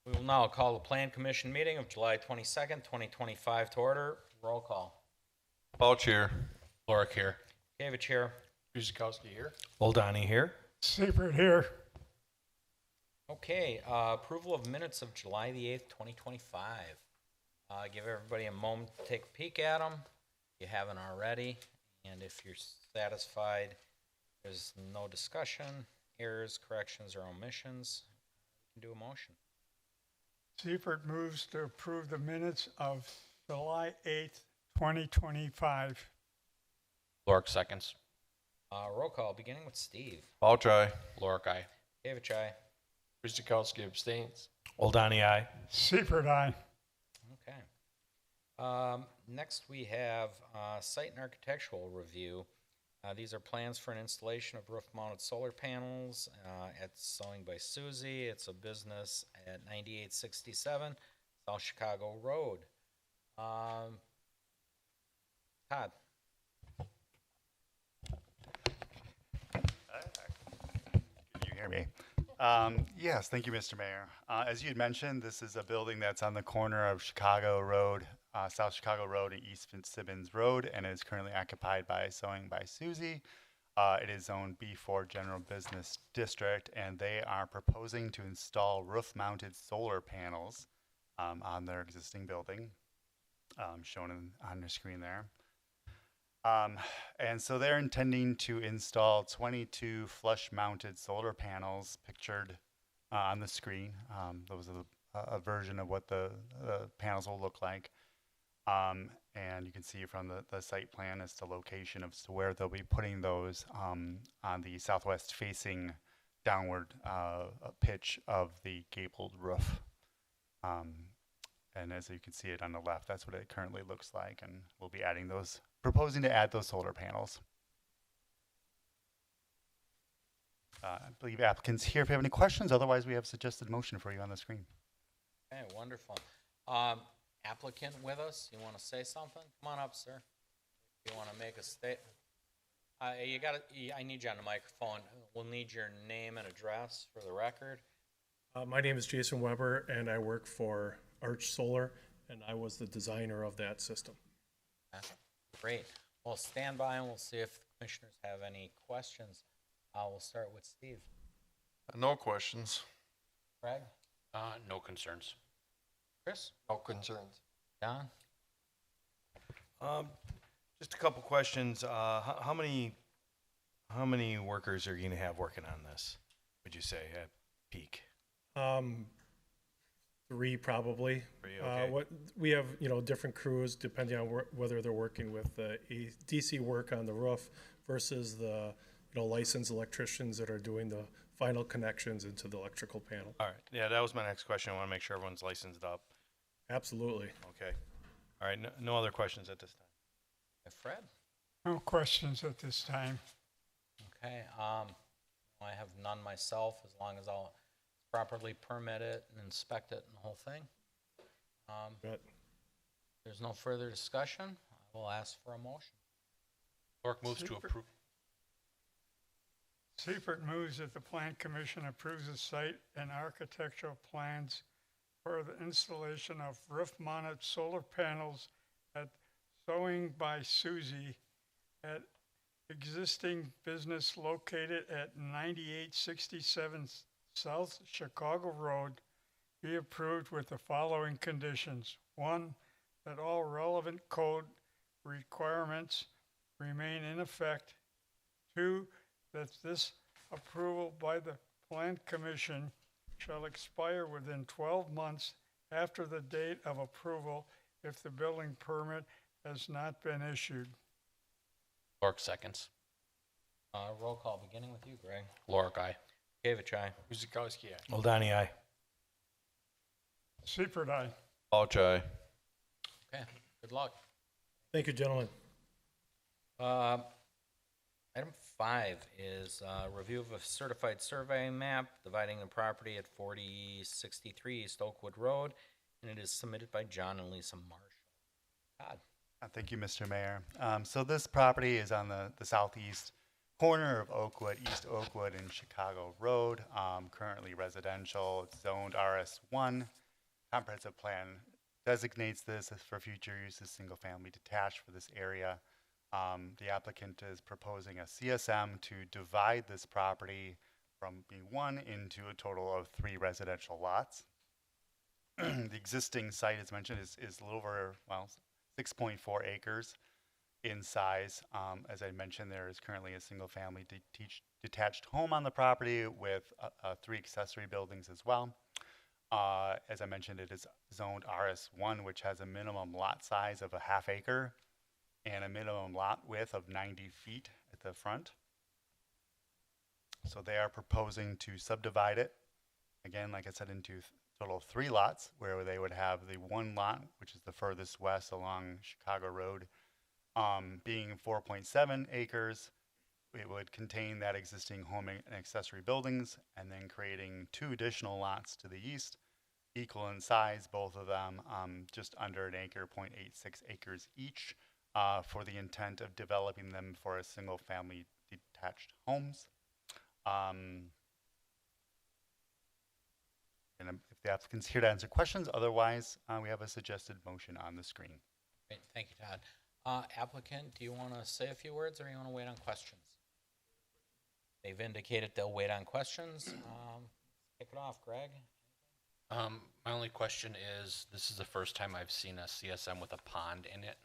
We will now call the Plan Commission meeting of July 22nd, 2025 to order. Roll call. Bouch here. Lorick here. Gavich here. Guzikowski here. Oldani here. Seifert here. Okay, approval of minutes of July the 8th, 2025. Give everybody a moment to take a peek at them if you haven't already. And if you're satisfied, there's no discussion, errors, corrections, or omissions, you can do a motion. Seifert moves to approve the minutes of July 8th, 2025. Lorick seconds. Roll call, beginning with Steve. Bouch aye. Lorick aye. Gavich, aye. Guzikowski abstains. Oldani, aye. Seifert, aye. Okay. Next we have site and architectural review. These are plans for an installation of roof-mounted solar panels at Sewing by Susie. It's a business at 9867 South Chicago Road. Todd. Can you hear me? Yes, thank you, Mr. Mayor. As you had mentioned, this is a building that's on the corner of Chicago Road, South Chicago Road and East Fitzsimmons Road, and is currently occupied by Sewing by Susie. It is zoned B4 General Business District, and they are proposing to install roof-mounted solar panels on their existing building, shown on the screen there. And so they're intending to install 22 flush-mounted solar panels pictured on the screen. Those are a version of what the panels will look like. And you can see from the site plan as to location of where they'll be putting those on the southwest facing downward pitch of the gabled roof. And as you can see it on the left, that's what it currently looks like. And we'll be adding those, proposing to add those solar panels. I believe applicants here if you have any questions. Otherwise, we have suggested motion for you on the screen. Okay, wonderful. Applicant with us, you want to say something? Come on up, sir. You want to make a statement? I need you on the microphone. We'll need your name and address for the record. My name is Jason Weber, and I work for Arch Solar, and I was the designer of that system. Okay, great. Well, stand by and we'll see if the commissioners have any questions. We'll start with Steve. No questions. Craig? No concerns. Chris? No concerns. Don? Just a couple questions. How many workers are you going to have working on this, would you say, at peak? 3 probably. 3, okay. What we have, different crews depending on whether they're working with the DC work on the roof versus the licensed electricians that are doing the final connections into the electrical panel. All right. Yeah, that was my next question. I want to make sure everyone's licensed up. Absolutely. Okay. All right. No other questions at this time. Fred? No questions at this time. Okay. I have none myself, as long as I'll properly permit it and inspect it and the whole thing. But There's no further discussion. I will ask for a motion. Lorick moves to approve. Seifert moves that the Plan Commission approves the site and architectural plans for the installation of roof-mounted solar panels at Sewing by Susie at existing business located at 9867 South Chicago Road be approved with the following conditions. 1, that all relevant code requirements remain in effect. 2, that this approval by the Plan Commission shall expire within 12 months after the date of approval if the building permit has not been issued. Lorick seconds. Roll call, beginning with you, Greg. Lorick aye. Gavich, aye. Guzikowski aye. Oldani, aye. Seifert, aye. Bouch aye. Okay, good luck. thank you, gentlemen. Item 5 is review of a certified survey map dividing the property at 4063 East Oakwood Road, and it is submitted by John and Lisa Marshall. Todd? Thank you, Mr. Mayor. So this property is on the southeast corner of Oakwood, East Oakwood and Chicago Road, currently residential. It's zoned RS1. Comprehensive plan designates this as for future use as single-family detached for this area. The applicant is proposing a CSM to divide this property from being one into a total of 3 residential lots. The existing site, as mentioned, is a little over, well, 6.4 acres in size. As I mentioned, there is currently a single-family detached home on the property with 3 accessory buildings as well. As I mentioned, it is zoned RS1, which has a minimum lot size of a ½ acre and a minimum lot width of 90 feet at the front. So they are proposing to subdivide it, again, like I said, into a total of 3 lots, where they would have the 1 lot, which is the furthest west along Chicago Road, being 4.7 acres. It would contain that existing home and accessory buildings, and then creating 2 additional lots to the east, equal in size, both of them just under 1 acre, 0.86 acres each, for the intent of developing them for a single-family detached homes. And if the applicant's here to answer questions, otherwise, we have a suggested motion on the screen. Great, thank you, Todd. Applicant, do you want to say a few words, or you want to wait on questions? They've indicated they'll wait on questions. Kick it off, Greg. My only question is, this is the first time I've seen a CSM with a pond in it.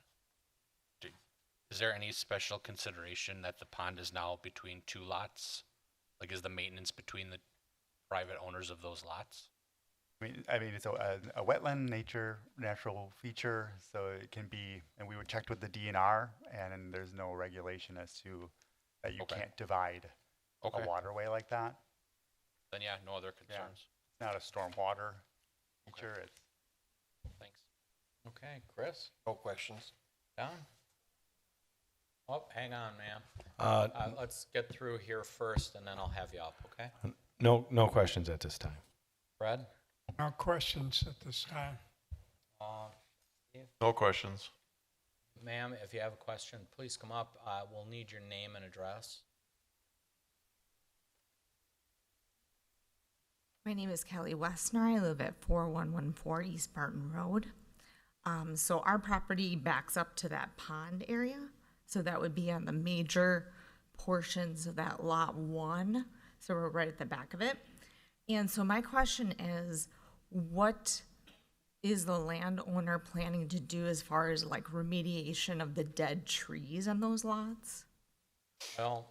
Is there any special consideration that the pond is now between 2 lots? Like, is the maintenance between the private owners of those lots? I mean, it's a wetland natural feature, so it can be, and we were checked with the DNR, and there's no regulation as to that you Okay. can't divide Okay. a waterway like that. Then yeah, no other concerns. It's not a stormwater feature. It's Thanks. Okay, Chris, No questions. Don? Oh, hang on, ma'am. Uh, Let's get through here first, and then I'll have you up, okay? no questions at this time. Fred? No questions at this time. No questions. Ma'am, if you have a question, please come up. We'll need your name and address. My name is Kelly Westner. I live at 4114 East Barton Road. So our property backs up to that pond area. So that would be on the major portions of that lot 1. So we're right at the back of it. And so my question is, what is the landowner planning to do as far as like remediation of the dead trees on those lots? Well,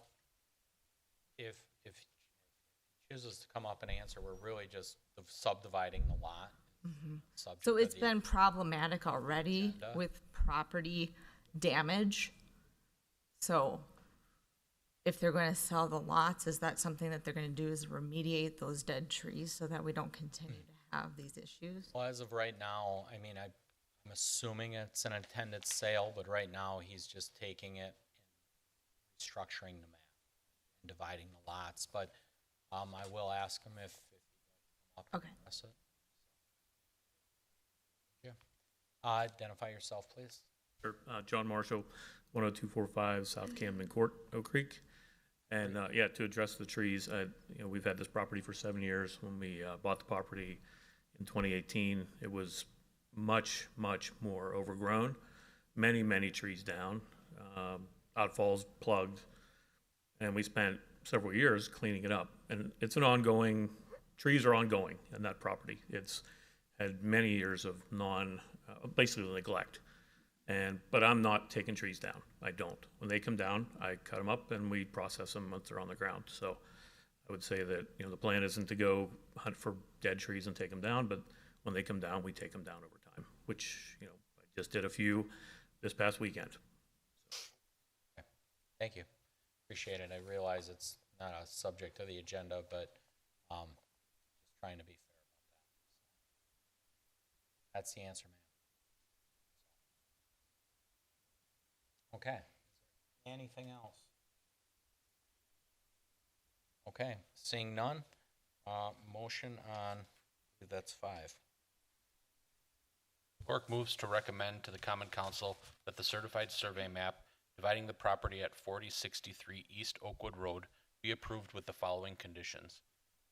if he chooses to come up and answer, we're really just subdividing the lot. Subject So to it's the- been problematic already Agenda. with property damage. So if they're going to sell the lots, is that something that they're going to do, is remediate those dead trees so that we don't continue to have these issues? Well, as of right now, I mean, I'm assuming it's an intended sale, but right now he's just taking it and restructuring the map and dividing the lots. But I will ask him if he'd like to come up and Okay. address it. Yeah. Identify yourself, please. Sure. John Marshall, 10245 South Camden Court, Oak Creek. And yeah, to address the trees, we've had this property for 7 years. When we bought the property in 2018, it was much, much more overgrown. Many trees down, outfalls plugged, and we spent several years cleaning it up. And it's an ongoing, trees are ongoing in that property. It's had many years of basically neglect. But I'm not taking trees down. I don't. When they come down, I cut them up and we process them once they're on the ground. So I would say that, the plan isn't to go hunt for dead trees and take them down, but when they come down, we take them down over time, which, I just did a few this past weekend. Thank you. Appreciate it. I realize it's not a subject of the agenda, but just trying to be fair about that. That's the answer, ma'am. Okay. Anything else? Okay, seeing none, motion on, that's 5. Cork moves to recommend to the Common Council that the certified survey map dividing the property at 4063 East Oakwood Road be approved with the following conditions.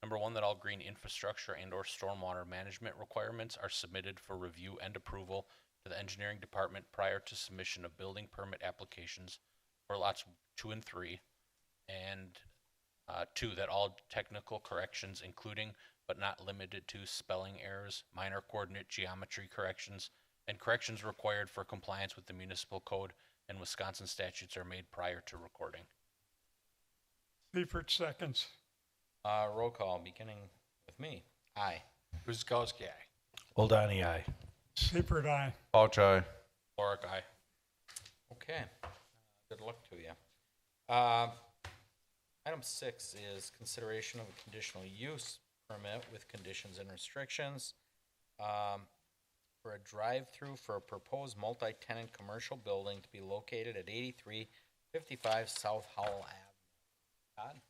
Number one, that all green infrastructure and/or stormwater management requirements are submitted for review and approval to the engineering department prior to submission of building permit applications for lots 2 and 3. And 2, that all technical corrections, including but not limited to spelling errors, minor coordinate geometry corrections, and corrections required for compliance with the municipal code and Wisconsin statutes are made prior to recording. Seifert seconds. Roll call, beginning with me. Aye. Guzekowski, aye. Oldani, aye. Seifert, aye. Pouch, aye. Lorick, aye. Okay, good luck to you. Item 6 is consideration of a conditional use permit with conditions and restrictions for a drive-through for a proposed multi-tenant commercial building to be located at 8355 South Howell Ave. Todd?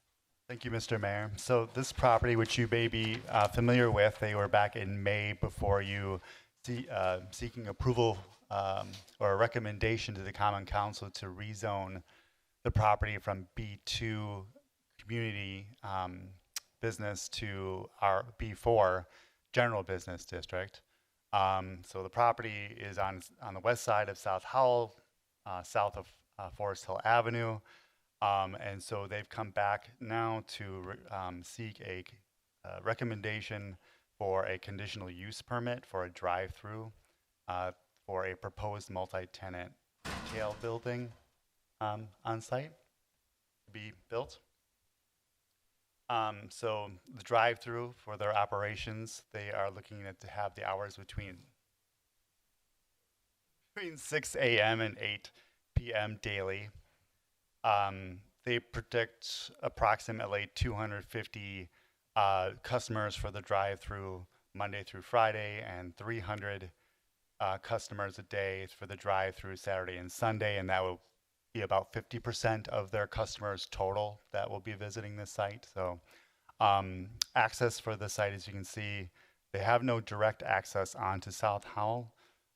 Thank you, Mr. Mayor. So this property, which you may be familiar with, they were back in May before you seeking approval or a recommendation to the Common Council to rezone the property from B2 community business to our B4 general business district. So the property is on the west side of South Howell, south of Forest Hill Avenue. And so they've come back now to seek a recommendation for a conditional use permit for a drive-through for a proposed multi-tenant retail building on site to be built. So the drive-through for their operations, they are looking at to have the hours between 6 a.m. and 8 p.m. daily. They predict approximately 250 customers for the drive-through Monday through Friday, and 300 customers a day for the drive-through Saturday and Sunday, and that will be about 50% of their customers total that will be visiting this site. So access for the site, as you can see, they have no direct access onto South Howell.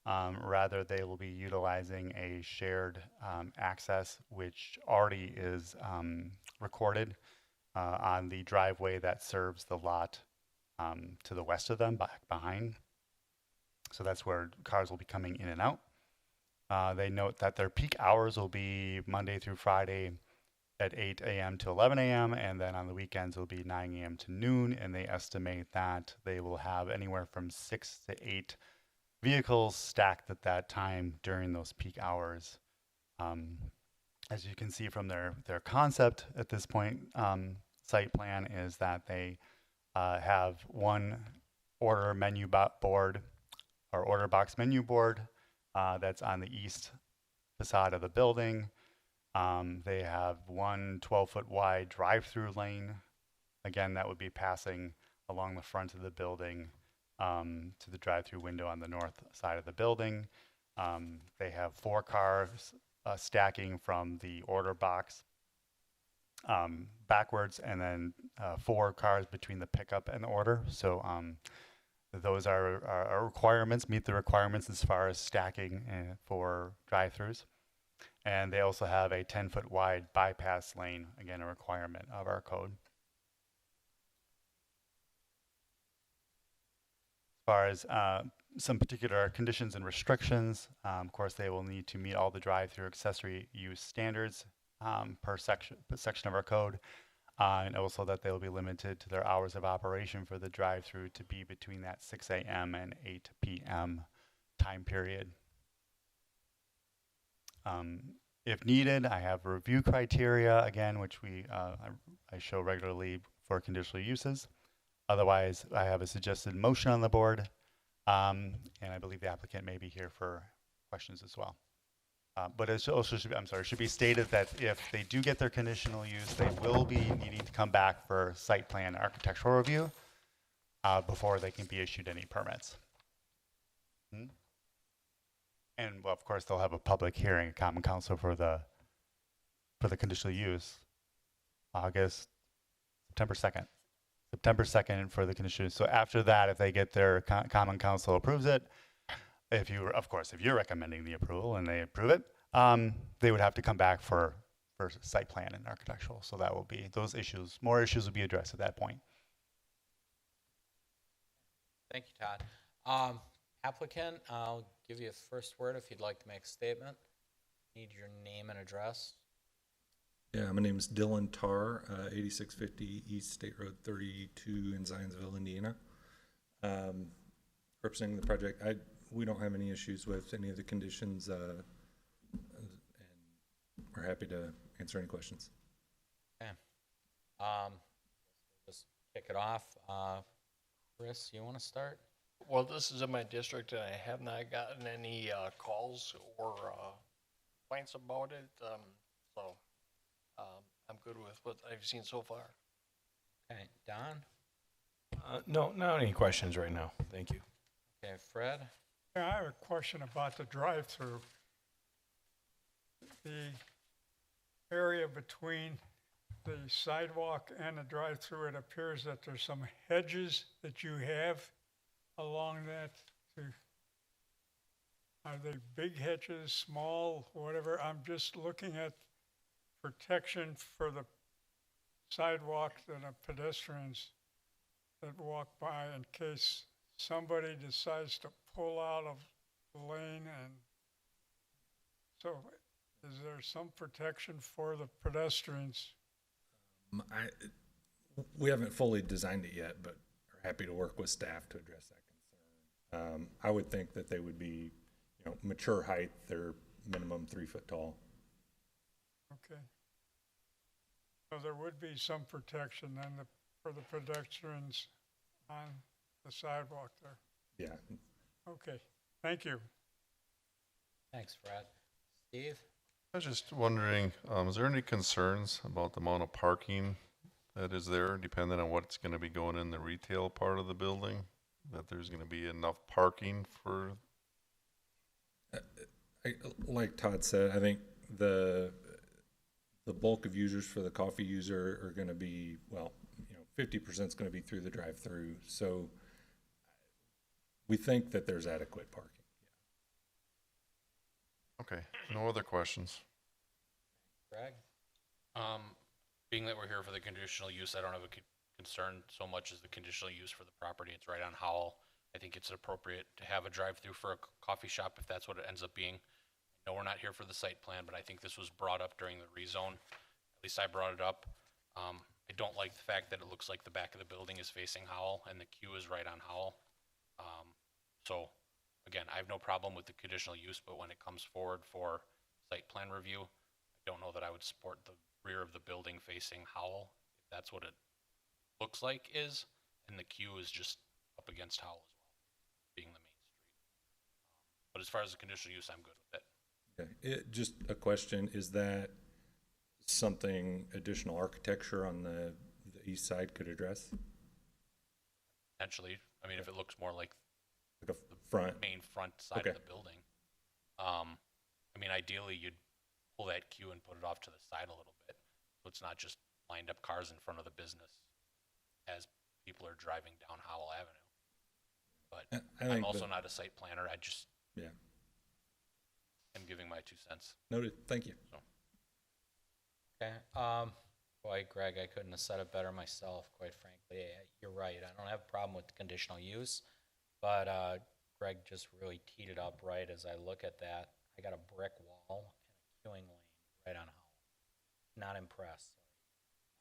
Rather, they will be utilizing a shared access, which already is recorded on the driveway that serves the lot to the west of them, back behind. So that's where cars will be coming in and out. They note that their peak hours will be Monday through Friday at 8 a.m. to 11 a.m. and then on the weekends it'll be 9 a.m. to noon, and they estimate that they will have anywhere from 6 to 8 vehicles stacked at that time during those peak hours. As you can see from their concept at this point, site plan is that they have one order menu board or order box menu board that's on the east facade of the building. They have one 12-foot wide drive-through lane. Again, that would be passing along the front of the building to the drive-through window on the north side of the building. They have 4 cars stacking from the order box backwards, and then 4 cars between the pickup and the order. So those are requirements, meet the requirements as far as stacking for drive-throughs. And they also have a 10-foot wide bypass lane, again, a requirement of our code. As far as some particular conditions and restrictions, of course, they will need to meet all the drive-through accessory use standards per section of our code, and also that they will be limited to their hours of operation for the drive-through to be between that 6 a.m. and 8 p.m. time period. If needed, I have review criteria, again, which I show regularly for conditional uses. Otherwise, I have a suggested motion on the board, and I believe the applicant may be here for questions as well. But it also should be stated that if they do get their conditional use, they will be needing to come back for site plan architectural review before they can be issued any permits. And well, of course, they'll have a public hearing, Common Council for the conditional use, September 2nd. September 2nd for the conditional use. So after that, if they get their Common Council approves it, if you're recommending the approval and they approve it, They would have to come back for site plan and architectural, so that will be, those issues, more issues will be addressed at that point. Thank you, Todd. Applicant, I'll give you a first word if you'd like to make a statement. Need your name and address. Yeah, my name is Dylan Tarr, 8650 East State Road 32 in Zionsville, Indiana. Representing the project, we don't have any issues with any of the conditions, and we're happy to answer any questions. Okay. Just kick it off. Chris, you want to start? Well, this is in my district, and I have not gotten any calls or complaints about it. So I'm good with what I've seen so far. Okay, Don? No, not any questions right now. Thank you. Okay, Fred? Yeah, I have a question about the drive-through. The area between the sidewalk and the drive-through, it appears that there's some hedges that you have along that. Are they big hedges, small, whatever? I'm just looking at protection for the sidewalks and the pedestrians that walk by in case somebody decides to pull out of the lane. And so is there some protection for the pedestrians? We haven't fully designed it yet, but are happy to work with staff to address that concern. I would think that they would be, mature height, they're minimum 3 foot tall. Okay. So there would be some protection then for the pedestrians on the sidewalk there. Yeah. Okay, thank you. Thanks, Fred. Steve? I was just wondering, is there any concerns about the amount of parking that is there, depending on what's going to be going in the retail part of the building? That there's going to be enough parking for? Like Todd said, I think the bulk of users for the coffee user are going to be, 50% is going to be through the drive-through. So we think that there's adequate parking. Okay, no other questions. Greg? Being that we're here for the conditional use, I don't have a concern so much as the conditional use for the property. It's right on Howell. I think it's appropriate to have a drive-through for a coffee shop if that's what it ends up being. I know we're not here for the site plan, but I think this was brought up during the rezone. At least I brought it up. I don't like the fact that it looks like the back of the building is facing Howell and the queue is right on Howell. So again, I have no problem with the conditional use, but when it comes forward for site plan review, I don't know that I would support the rear of the building facing Howell, if that's what it looks like is, and the queue is just up against Howell as well, being the main street. But as far as the conditional use, I'm good with it. Okay. Just a question, is that something additional architecture on the east side could address? Potentially, I mean, if it looks more like A front? main front side Okay. of the building. I mean, ideally, you'd pull that queue and put it off to the side a little bit, so it's not just lined up cars in front of the business as people are driving down Howell Avenue. But I'm also not a site planner. I just Yeah. am giving my 2 cents. Noted. Thank you. Okay. Boy, Greg, I couldn't have said it better myself, quite frankly. You're right. I don't have a problem with the conditional use, but Greg just really teed it up right as I look at that. I got a brick wall and a queuing lane right on Howell. Not impressed.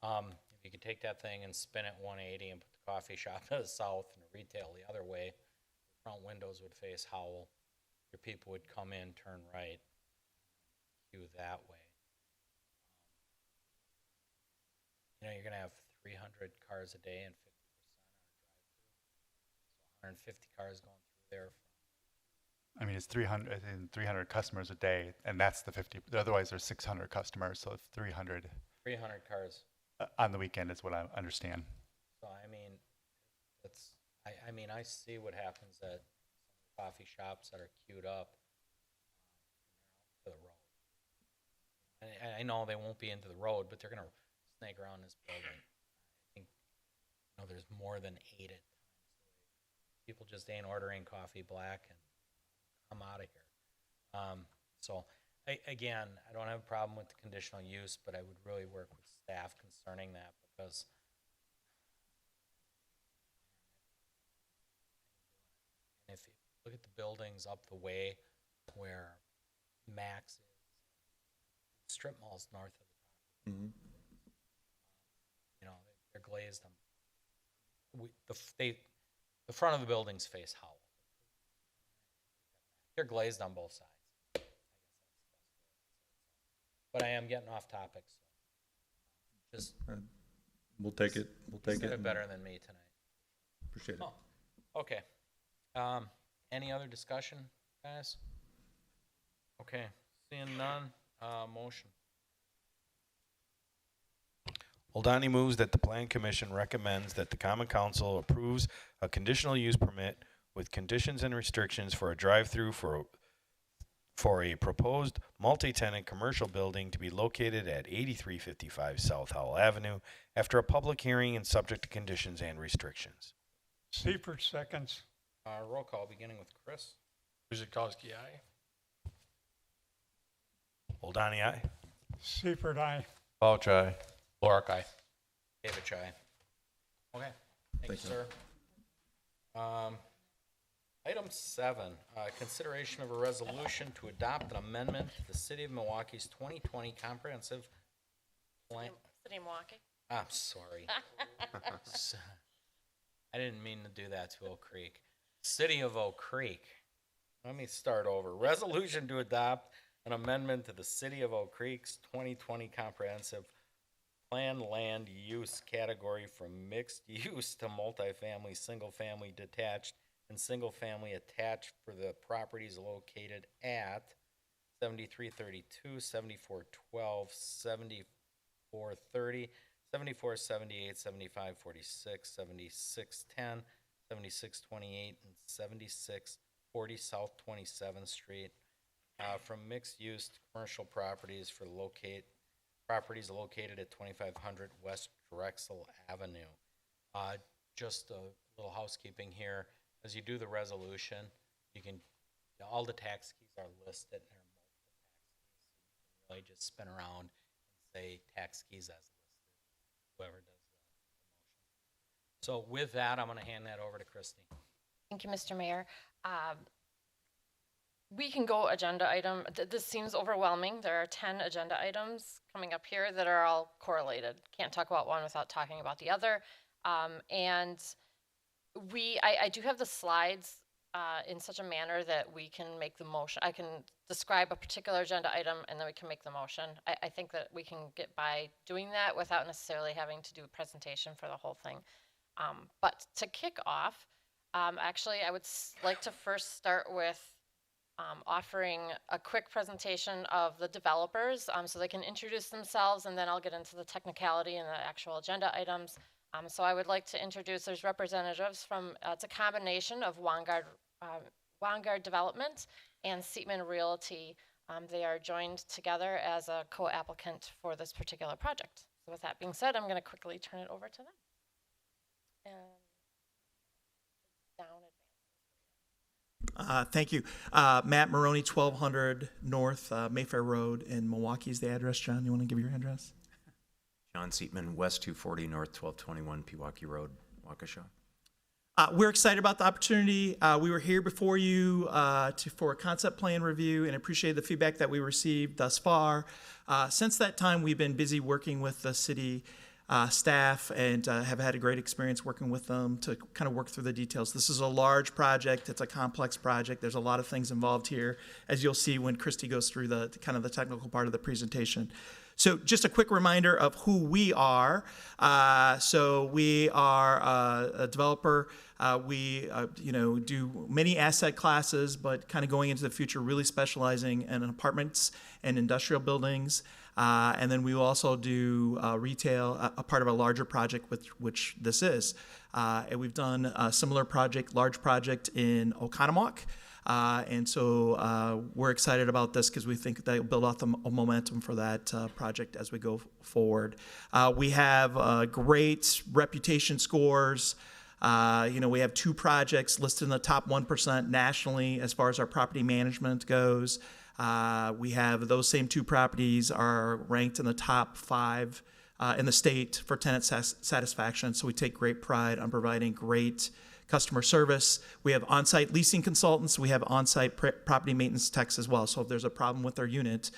If you could take that thing and spin it 180 and put the coffee shop to the south and the retail the other way, the front windows would face Howell. Your people would come in, turn right, queue that way. You're going to have 300 cars a day and 50% on a drive-through. So 150 cars going through there. I mean, it's 300 customers a day, and that's the 50. Otherwise, there's 600 customers, so 300 cars. On the weekend is what I understand. So I mean, I see what happens at some coffee shops that are queued up to the road. And I know they won't be into the road, but they're going to snake around this building. I think there's more than 8 at times. People just ain't ordering coffee black and I'm out of here. So again, I don't have a problem with the conditional use, but I would really work with staff concerning that because if you look at the buildings up the way where Max is, strip malls north of the top, you know, they're glazed on. The front of the buildings face Howell. They're glazed on both sides. But I am getting off topic, so just We'll take it. We'll take said it. it better than me tonight. Appreciate it. Oh, okay. Any other discussion, guys? Okay, seeing none, motion. Oldani moves that the Plan Commission recommends that the Common Council approves a conditional use permit with conditions and restrictions for a drive-through for a proposed multi-tenant commercial building to be located at 8355 South Howell Avenue after a public hearing and subject to conditions and restrictions. Seifert seconds. Roll call, beginning with Chris. Guzekowski, aye. Oldani, aye. Seifert, aye. Bouch, aye. Lorick, aye. David Chai. Okay, thank you, Thank you. sir. Item 7, consideration of a resolution to adopt an amendment to the City of Milwaukee's 2020 Comprehensive Plan. City of Milwaukee. I'm sorry. S- I didn't mean to do that to Oak Creek. City of Oak Creek. Let me start over. Resolution to adopt an amendment to the City of Oak Creek's 2020 Comprehensive Plan land use category from mixed use to multifamily, single-family detached, and single-family attached for the properties located at 7332, 7412, 7430, 7478, 7546, 7610, 7628, and 7640 South 27th Street, from mixed use to commercial properties for properties located at 2500 West Drexel Avenue. Just a little housekeeping here. As you do the resolution, you can, all the tax keys are listed, and there are multiple tax keys. So you can really just spin around and say tax keys as listed, whoever does the motion. So with that, I'm gonna hand that over to Christie. Thank you, Mr. Mayor. We can go agenda item. This seems overwhelming. There are 10 agenda items coming up here that are all correlated. Can't talk about one without talking about the other. And I do have the slides in such a manner that we can make the motion. I can describe a particular agenda item and then we can make the motion. I think that we can get by doing that without necessarily having to do a presentation for the whole thing. But to kick off, actually, I would like to first start with offering a quick presentation of the developers so they can introduce themselves, and then I'll get into the technicality and the actual agenda items. So I would like to introduce, there's representatives from, it's a combination of Wangard Development and Seatman Realty. They are joined together as a co-applicant for this particular project. So with that being said, I'm going to quickly turn it over to them. And down advance. Thank you. Matt Maroney, 1200 North Mayfair Road in Milwaukee is the address. John, you want to give your address? John Seatman, West 240 North 1221 Pewaukee Road, Waukesha. We're excited about the opportunity. We were here before you for a concept plan review and appreciate the feedback that we received thus far. Since that time, we've been busy working with the city staff and have had a great experience working with them to kind of work through the details. This is a large project. It's a complex project. There's a lot of things involved here, as you'll see when Christy goes through the kind of the technical part of the presentation. So just a quick reminder of who we are. So we are a developer. We do many asset classes, but kind of going into the future, really specializing in apartments and industrial buildings. And then we will also do retail, a part of a larger project, which this is. And we've done a similar project, large project in Oconomowoc. And so we're excited about this because we think that will build off the momentum for that project as we go forward. We have great reputation scores We have 2 projects listed in the top 1% nationally as far as our property management goes. We have those same 2 properties are ranked in the top 5 in the state for tenant satisfaction. So we take great pride on providing great customer service. We have on-site leasing consultants. We have on-site property maintenance techs as well. So if there's a problem with their unit,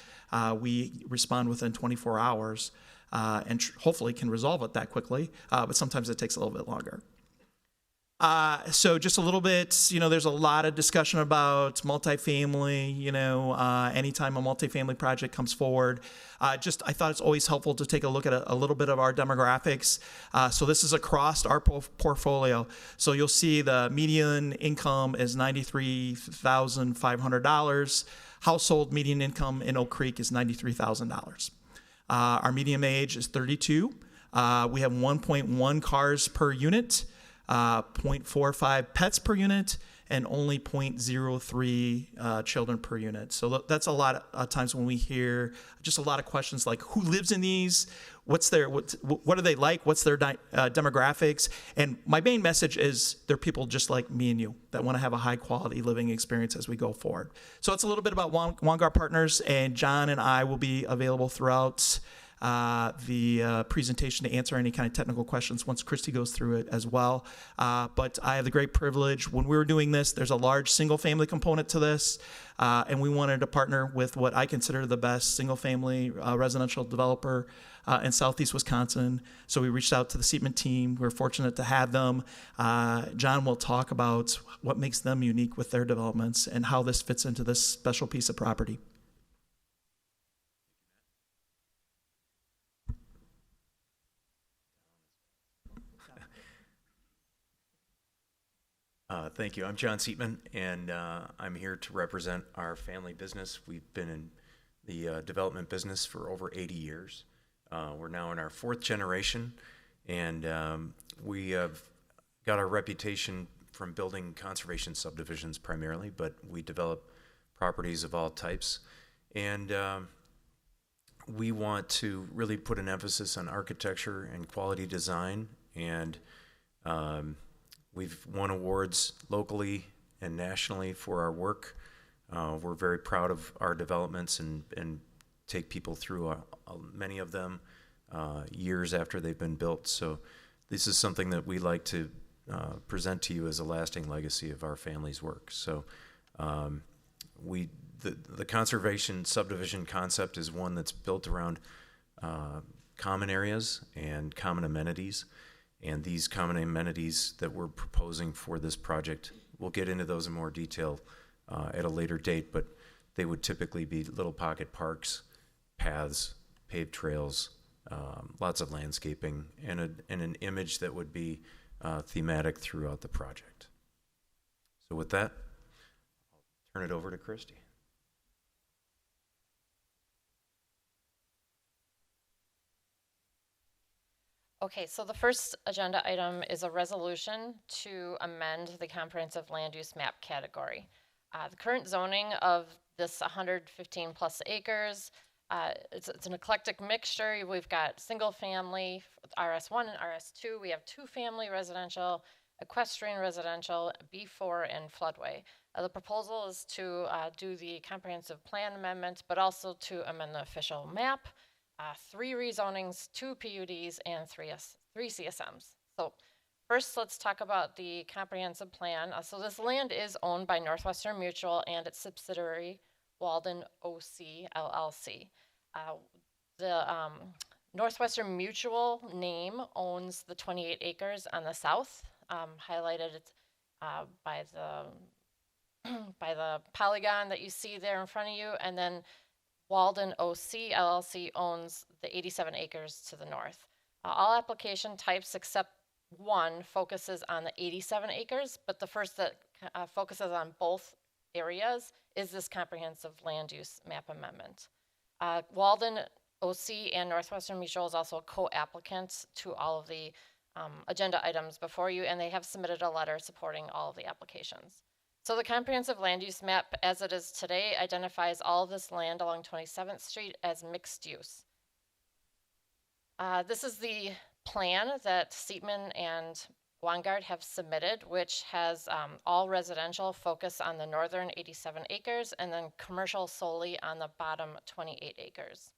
we respond within 24 hours and hopefully can resolve it that quickly. But sometimes it takes a little bit longer. So just a little bit, there's a lot of discussion about multifamily, anytime a multifamily project comes forward. I thought it's always helpful to take a look at a little bit of our demographics. So this is across our portfolio. So you'll see the median income is $93,500. Household median income in Oak Creek is $93,000. Our median age is 32. We have 1.1 cars per unit. 0.45 pets per unit, and only 0.03 children per unit. So that's a lot of times when we hear just a lot of questions like, who lives in these? What are they like? What's their demographics? And my main message is they're people just like me and you that want to have a high quality living experience as we go forward. So it's a little bit about Wangar Partners, and John and I will be available throughout the presentation to answer any kind of technical questions once Christy goes through it as well. But I have the great privilege, when we were doing this, there's a large single family component to this, and we wanted to partner with what I consider the best single family residential developer in Southeast Wisconsin. So we reached out to the Seatman team. We're fortunate to have them. John will talk about what makes them unique with their developments and how this fits into this special piece of property. Thank you. I'm John Seatman, and I'm here to represent our family business. We've been in the development business for over 80 years. We're now in our 4th generation, and we have got our reputation from building conservation subdivisions primarily, but we develop properties of all types. And we want to really put an emphasis on architecture and quality design, and we've won awards locally and nationally for our work. We're very proud of our developments and take people through many of them years after they've been built. So this is something that we like to present to you as a lasting legacy of our family's work. So the conservation subdivision concept is one that's built around common areas and common amenities. And these common amenities that we're proposing for this project, we'll get into those in more detail at a later date, but they would typically be little pocket parks, paths, paved trails, lots of landscaping, and an image that would be thematic throughout the project. So with that, I'll turn it over to Christy. Okay, so the first agenda item is a resolution to amend the comprehensive land use map category. The current zoning of this 115 plus acres, it's an eclectic mixture. We've got single family, RS1 and RS2. We have 2 family residential, equestrian residential, B4, and floodway. The proposal is to do the comprehensive plan amendment, but also to amend the official map. 3 rezonings, 2 PUDs, and 3 CSMs. So first, let's talk about the comprehensive plan. So this land is owned by Northwestern Mutual and its subsidiary, Walden OC LLC. The Northwestern Mutual name owns the 28 acres on the south, highlighted by the polygon that you see there in front of you, and then Walden OC LLC owns the 87 acres to the north. All application types except one focuses on the 87 acres, but the first that focuses on both areas is this comprehensive land use map amendment. Walden OC and Northwestern Mutual is also a co-applicant to all of the agenda items before you, and they have submitted a letter supporting all of the applications. So the comprehensive land use map as it is today identifies all of this land along 27th Street as mixed use. This is the plan that Seatman and Vanguard have submitted, which has all residential focus on the northern 87 acres and then commercial solely on the bottom 28 acres.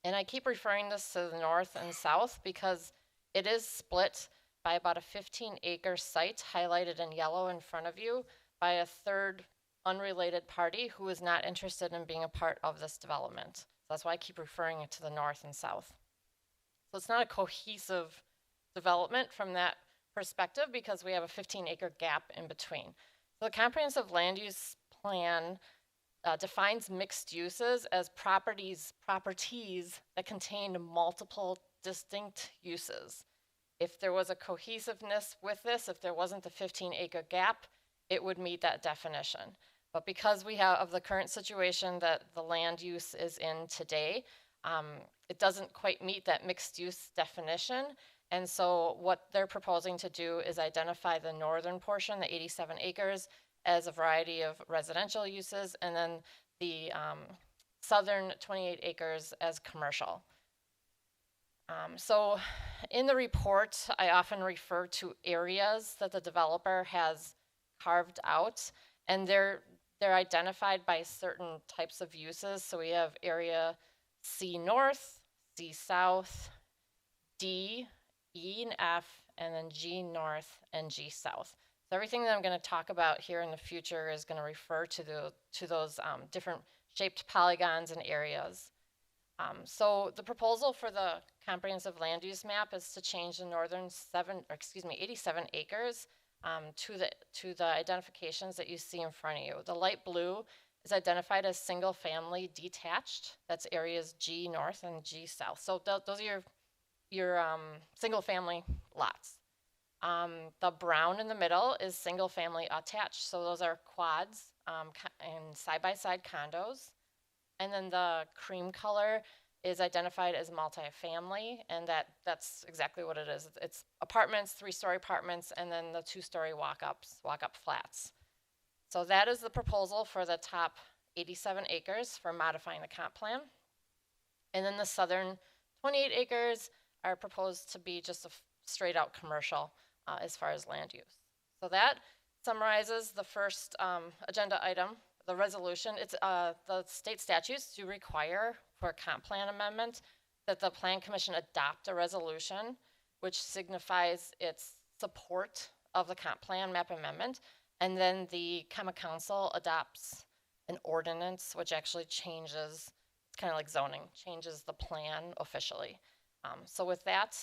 And I keep referring this to the north and south because it is split by about a 15-acre site highlighted in yellow in front of you by a third unrelated party who is not interested in being a part of this development. So that's why I keep referring it to the north and south. So it's not a cohesive development from that perspective because we have a 15-acre gap in between. So the comprehensive land use plan defines mixed uses as properties that contain multiple distinct uses. If there was a cohesiveness with this, if there wasn't the 15-acre gap, it would meet that definition. But because we have of the current situation that the land use is in today, it doesn't quite meet that mixed use definition. And so what they're proposing to do is identify the northern portion, the 87 acres, as a variety of residential uses, and then the southern 28 acres as commercial. So in the report, I often refer to areas that the developer has carved out, and they're identified by certain types of uses. So we have area C north, C south, D, E and F, and then G north and G south. So everything that I'm going to talk about here in the future is going to refer to those different shaped polygons and areas. So the proposal for the comprehensive land use map is to change the northern 87 acres to the identifications that you see in front of you. The light blue is identified as single family detached. That's areas G north and G south. So those are your single family lots. The brown in the middle is single family attached. So those are quads and side-by-side condos. And then the cream color is identified as multifamily, and that's exactly what it is. It's apartments, 3-story apartments, and then the 2-story walk-up flats. So that is the proposal for the top 87 acres for modifying the comp plan. And then the southern 28 acres are proposed to be just a straight out commercial as far as land use. So that summarizes the first agenda item, the resolution. It's the state statutes do require for a comp plan amendment that the Plan Commission adopt a resolution which signifies its support of the comp plan map amendment, and then the Common Council adopts an ordinance which actually changes, it's kind of like zoning, changes the plan officially. So with that,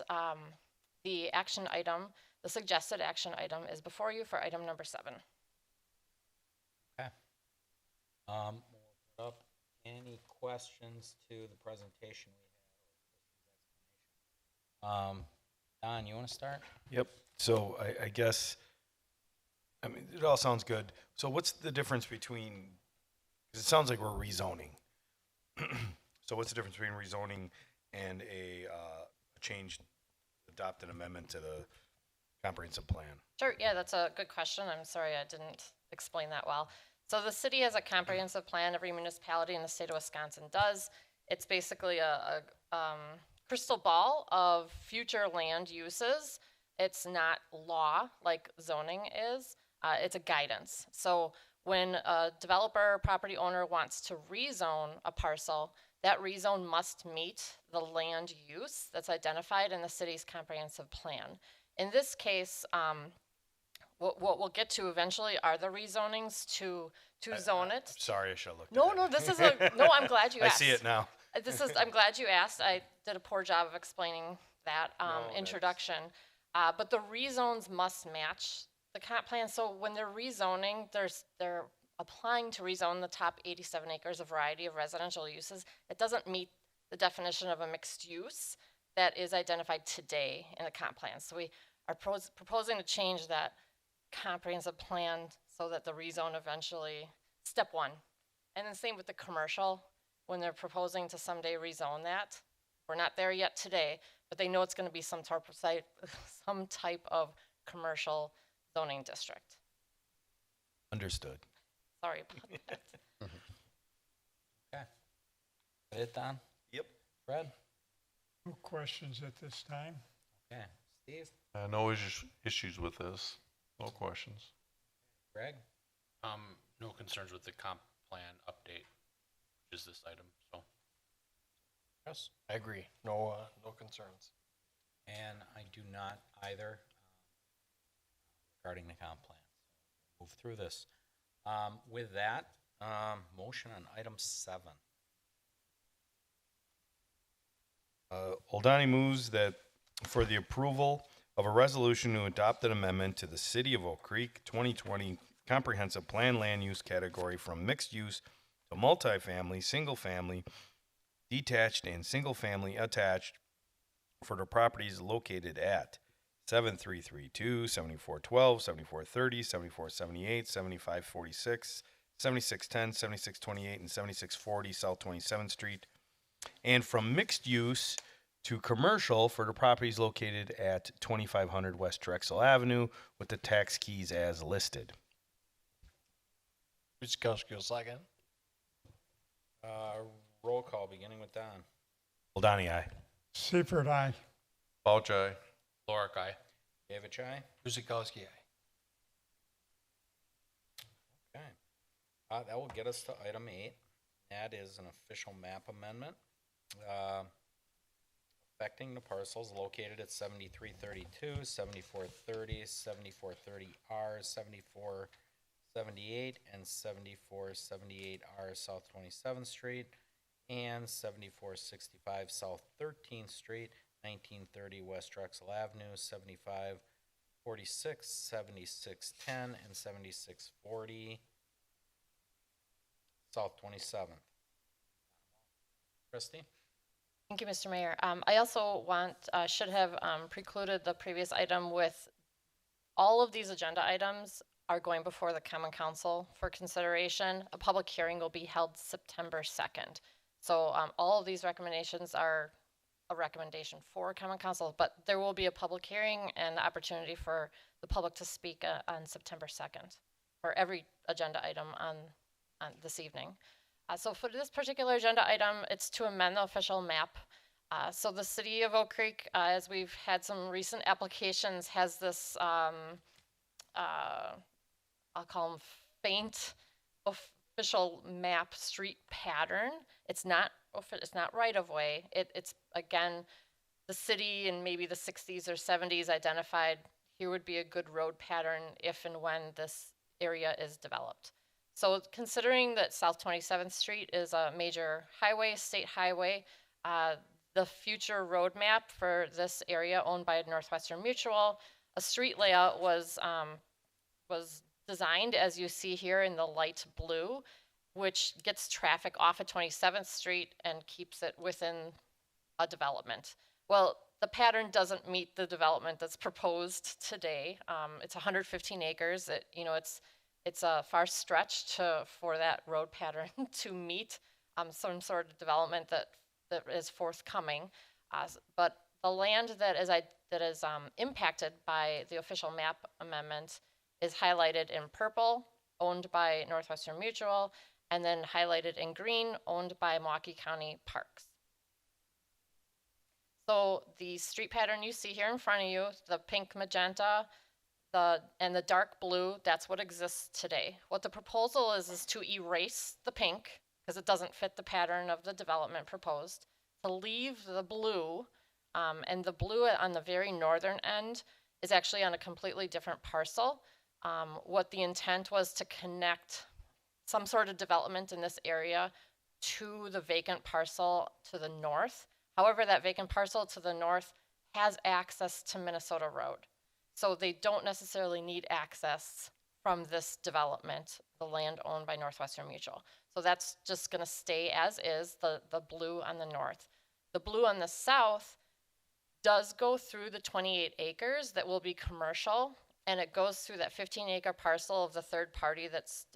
the action item, the suggested action item is before you for item number 7. Okay. We'll put up any questions to the presentation we had. Don, you want to start? Yep. So I guess, I mean, it all sounds good. So what's the difference between, because it sounds like we're rezoning. So what's the difference between rezoning and a change, adopt an amendment to the comprehensive plan? Sure, yeah, that's a good question. I'm sorry I didn't explain that well. So the city has a comprehensive plan. Every municipality in the state of Wisconsin does. It's basically a crystal ball of future land uses. It's not law like zoning is. It's a guidance. So when a developer or property owner wants to rezone a parcel, that rezone must meet the land use that's identified in the city's comprehensive plan. In this case, what we'll get to eventually are the rezonings to zone it. Sorry, I should have looked No, at no, it. this is no, I'm glad you I asked. see it now. I'm glad you asked. I did a poor job of explaining that introduction. But the rezones must match the comp plan. So when they're rezoning, they're applying to rezone the top 87 acres, a variety of residential uses. It doesn't meet the definition of a mixed use that is identified today in the comp plan. So we are proposing to change that comprehensive plan so that the rezone eventually, step 1. And then same with the commercial, when they're proposing to someday rezone that. We're not there yet today, but they know it's going to be some type of commercial zoning district. Understood. Sorry about that. Okay. That it, Don? Yep. Fred? No questions at this time. Okay. Steve? No issues with this, no questions. Greg? No concerns with the comp plan update, which is this item, so. Yes, I agree. No, no concerns. And I do not either regarding the comp plan. Move through this. With that, motion on item 7. Oldani moves that for the approval of a resolution to adopt an amendment to the City of Oak Creek 2020 Comprehensive Plan Land Use category from mixed use to multifamily, single family, detached, and single family attached for the properties located at 7332, 7412, 7430, 7478, 7546, 7610, 7628, and 7640 South 27th Street, and from mixed use to commercial for the properties located at 2500 West Drexel Avenue with the tax keys as listed. Guzekowski will second. Roll call, beginning with Don. Oldani, aye. Seifert, aye. Bouch, aye. Lorick, aye. David Chai? Guzekowski, aye. Okay. That will get us to item 8. That is an official map amendment affecting the parcels located at 7332, 7430, 7430R, 7478, and 7478R South 27th Street, and 7465 South 13th Street, 1930 West Drexel Avenue, 7546, 7610, and 7640 South 27th. Christie? Thank you, Mr. Mayor. I also should have precluded the previous item with all of these agenda items are going before the Common Council for consideration. A public hearing will be held September 2nd. So all of these recommendations are a recommendation for Common Council, but there will be a public hearing and the opportunity for the public to speak on September 2nd for every agenda item on this evening. So for this particular agenda item, it's to amend the official map. So the City of Oak Creek, as we've had some recent applications, has this, I'll call them faint official map street pattern. It's not right of way. It's again, the city in maybe the 60s or 70s identified here would be a good road pattern if and when this area is developed. So considering that South 27th Street is a major highway, state highway, the future roadmap for this area owned by Northwestern Mutual, a street layout was designed as you see here in the light blue, which gets traffic off of 27th Street and keeps it within a development. Well, the pattern doesn't meet the development that's proposed today. It's 115 acres. It's a far stretch for that road pattern to meet some sort of development that is forthcoming. But the land that is impacted by the official map amendment is highlighted in purple, owned by Northwestern Mutual, and then highlighted in green, owned by Milwaukee County Parks. So the street pattern you see here in front of you, the pink, magenta, and the dark blue, that's what exists today. What the proposal is to erase the pink, because it doesn't fit the pattern of the development proposed, to leave the blue, and the blue on the very northern end is actually on a completely different parcel. What the intent was to connect some sort of development in this area to the vacant parcel to the north. However, that vacant parcel to the north has access to Minnesota Road. So they don't necessarily need access from this development, the land owned by Northwestern Mutual. So that's just gonna stay as is, the blue on the north. The blue on the south does go through the 28 acres that will be commercial, and it goes through that 15-acre parcel of the third party that's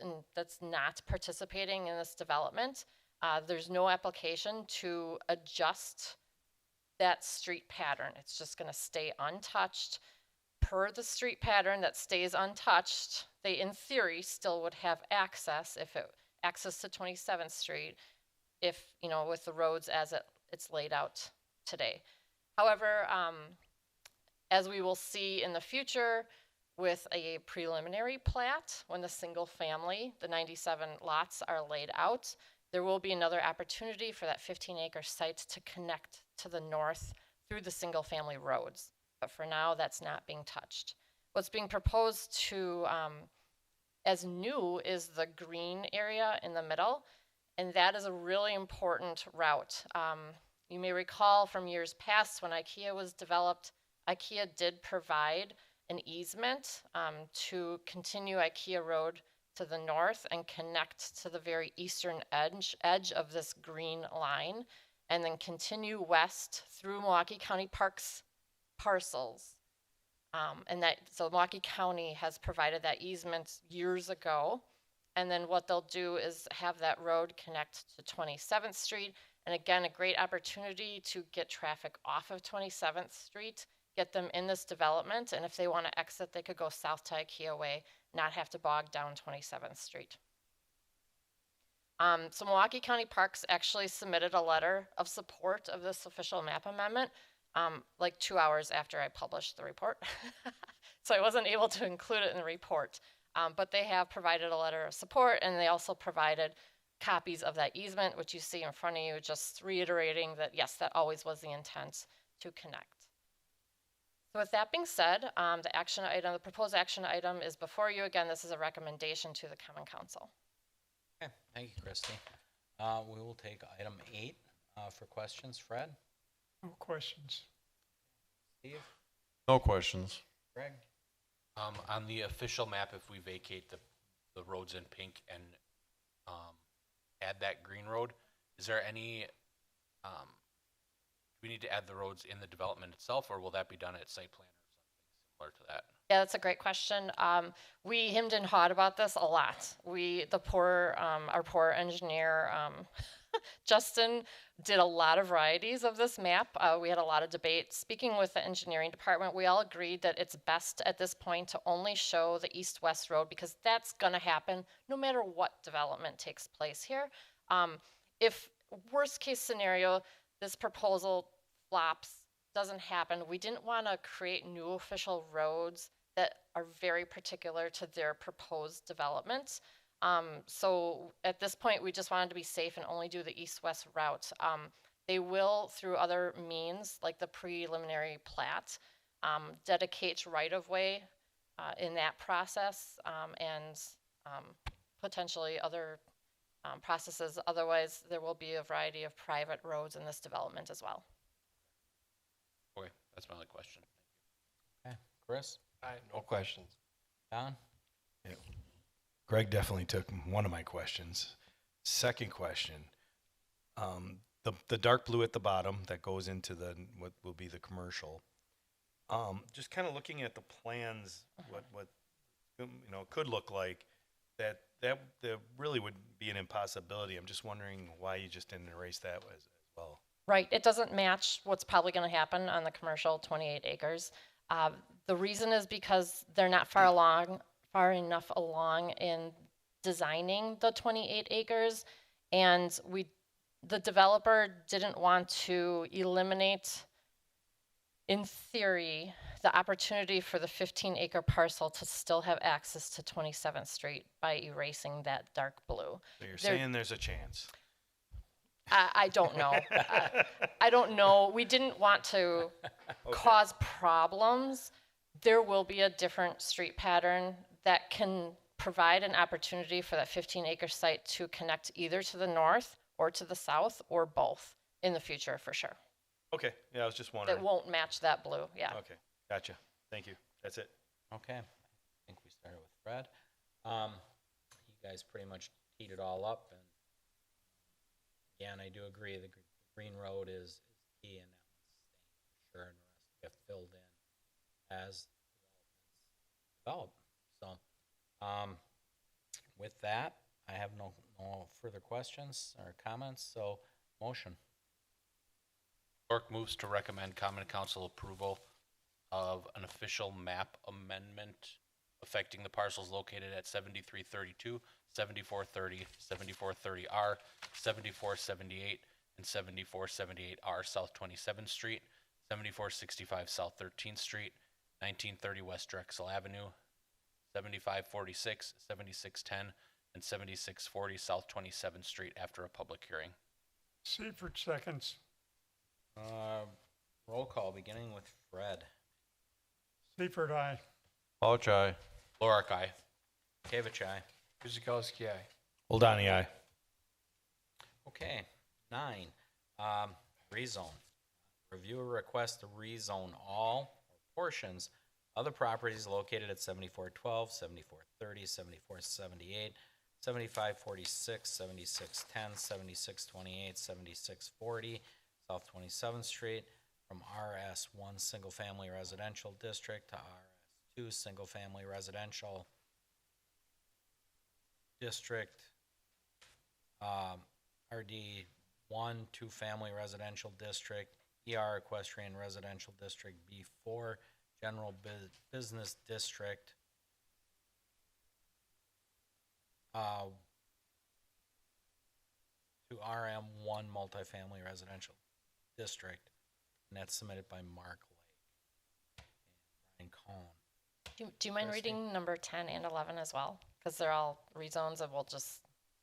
not participating in this development. There's no application to adjust that street pattern. It's just gonna stay untouched. Per the street pattern that stays untouched, they in theory still would have access access to 27th Street if, with the roads as it's laid out today. However, As we will see in the future with a preliminary plat, when the single family, the 97 lots are laid out, there will be another opportunity for that 15-acre site to connect to the north through the single family roads. But for now, that's not being touched. What's being proposed to, as new, is the green area in the middle, and that is a really important route. You may recall from years past when IKEA was developed, IKEA did provide an easement to continue IKEA Road to the north and connect to the very eastern edge of this green line, and then continue west through Milwaukee County Parks parcels. So Milwaukee County has provided that easement years ago. And then what they'll do is have that road connect to 27th Street. And again, a great opportunity to get traffic off of 27th Street, get them in this development. And if they want to exit, they could go south to IKEA Way, not have to bog down 27th Street. So Milwaukee County Parks actually submitted a letter of support of this official map amendment like 2 hours after I published the report. So I wasn't able to include it in the report. But they have provided a letter of support, and they also provided copies of that easement, which you see in front of you, just reiterating that, yes, that always was the intent to connect. So with that being said, the proposed action item is before you. Again, this is a recommendation to the Common Council. Okay, thank you, Christie. We will take item 8 for questions. Fred? No questions. Steve? No questions. Greg? On the official map, if we vacate the roads in pink and add that green road, is there any, do we need to add the roads in the development itself, or will that be done at site plan or something similar to that? Yeah, that's a great question. We hemmed and hawed about this a lot. Our poor engineer, Justin, did a lot of varieties of this map. We had a lot of debate. Speaking with the engineering department, we all agreed that it's best at this point to only show the east-west road because that's gonna happen no matter what development takes place here. If worst case scenario, this proposal flops, doesn't happen, we didn't wanna create new official roads that are very particular to their proposed development. So at this point, we just wanted to be safe and only do the east-west route. They will, through other means, like the preliminary plat, dedicate right-of-way in that process and potentially other processes. Otherwise, there will be a variety of private roads in this development as well. Okay, that's my only question. Okay, Chris? No questions. Don? Yeah. Greg definitely took one of my questions. Second question, the dark blue at the bottom that goes into what will be the commercial. Just kind of looking at the plans, what could look like, that really would be an impossibility. I'm just wondering why you just didn't erase that as well. Right, it doesn't match what's probably going to happen on the commercial 28 acres. The reason is because they're not far enough along in designing the 28 acres, and the developer didn't want to eliminate, in theory, the opportunity for the 15-acre parcel to still have access to 27th Street by erasing that dark blue. So you're saying there's a chance? I don't know. I don't know. We didn't want to cause problems. There will be a different street pattern that can provide an opportunity for that 15-acre site to connect either to the north or to the south or both in the future for sure. Okay, yeah, I was just wondering. It won't match that blue, yeah. Okay, gotcha. Thank you. That's it. Okay, I think we started with Fred. You guys pretty much teed it all up, and again, I do agree the green road is key, and that one's staying for sure, and the rest will get filled in as developments develop. So, with that, I have no further questions or comments, so motion. York moves to recommend Common Council approval of an official map amendment affecting the parcels located at 7332, 7430, 7430R, 7478, and 7478R South 27th Street, 7465 South 13th Street, 1930 West Drexel Avenue, 7546, 7610, and 7640 South 27th Street after a public hearing. Seifert seconds. Roll call, beginning with Fred. Seifert, aye. Pauch, aye. Lorik, aye. Kavich, aye. Guzekowski, aye. Oldani, aye. Okay, 9, rezone. Review a request to rezone all or portions of the properties located at 7412, 7430, 7478, 7546, 7610, 7628, 7640, South 27th Street, from RS1 Single Family Residential District to RS2 Single Family Residential District, RD1 Two Family Residential District, ER Equestrian Residential District, B4 General Business District, to RM1 Multifamily Residential District, and that's submitted by Mark Lake and Brian Cohn. Do you mind Christie? reading number 10 and 11 as well? Because they're all rezones and we'll just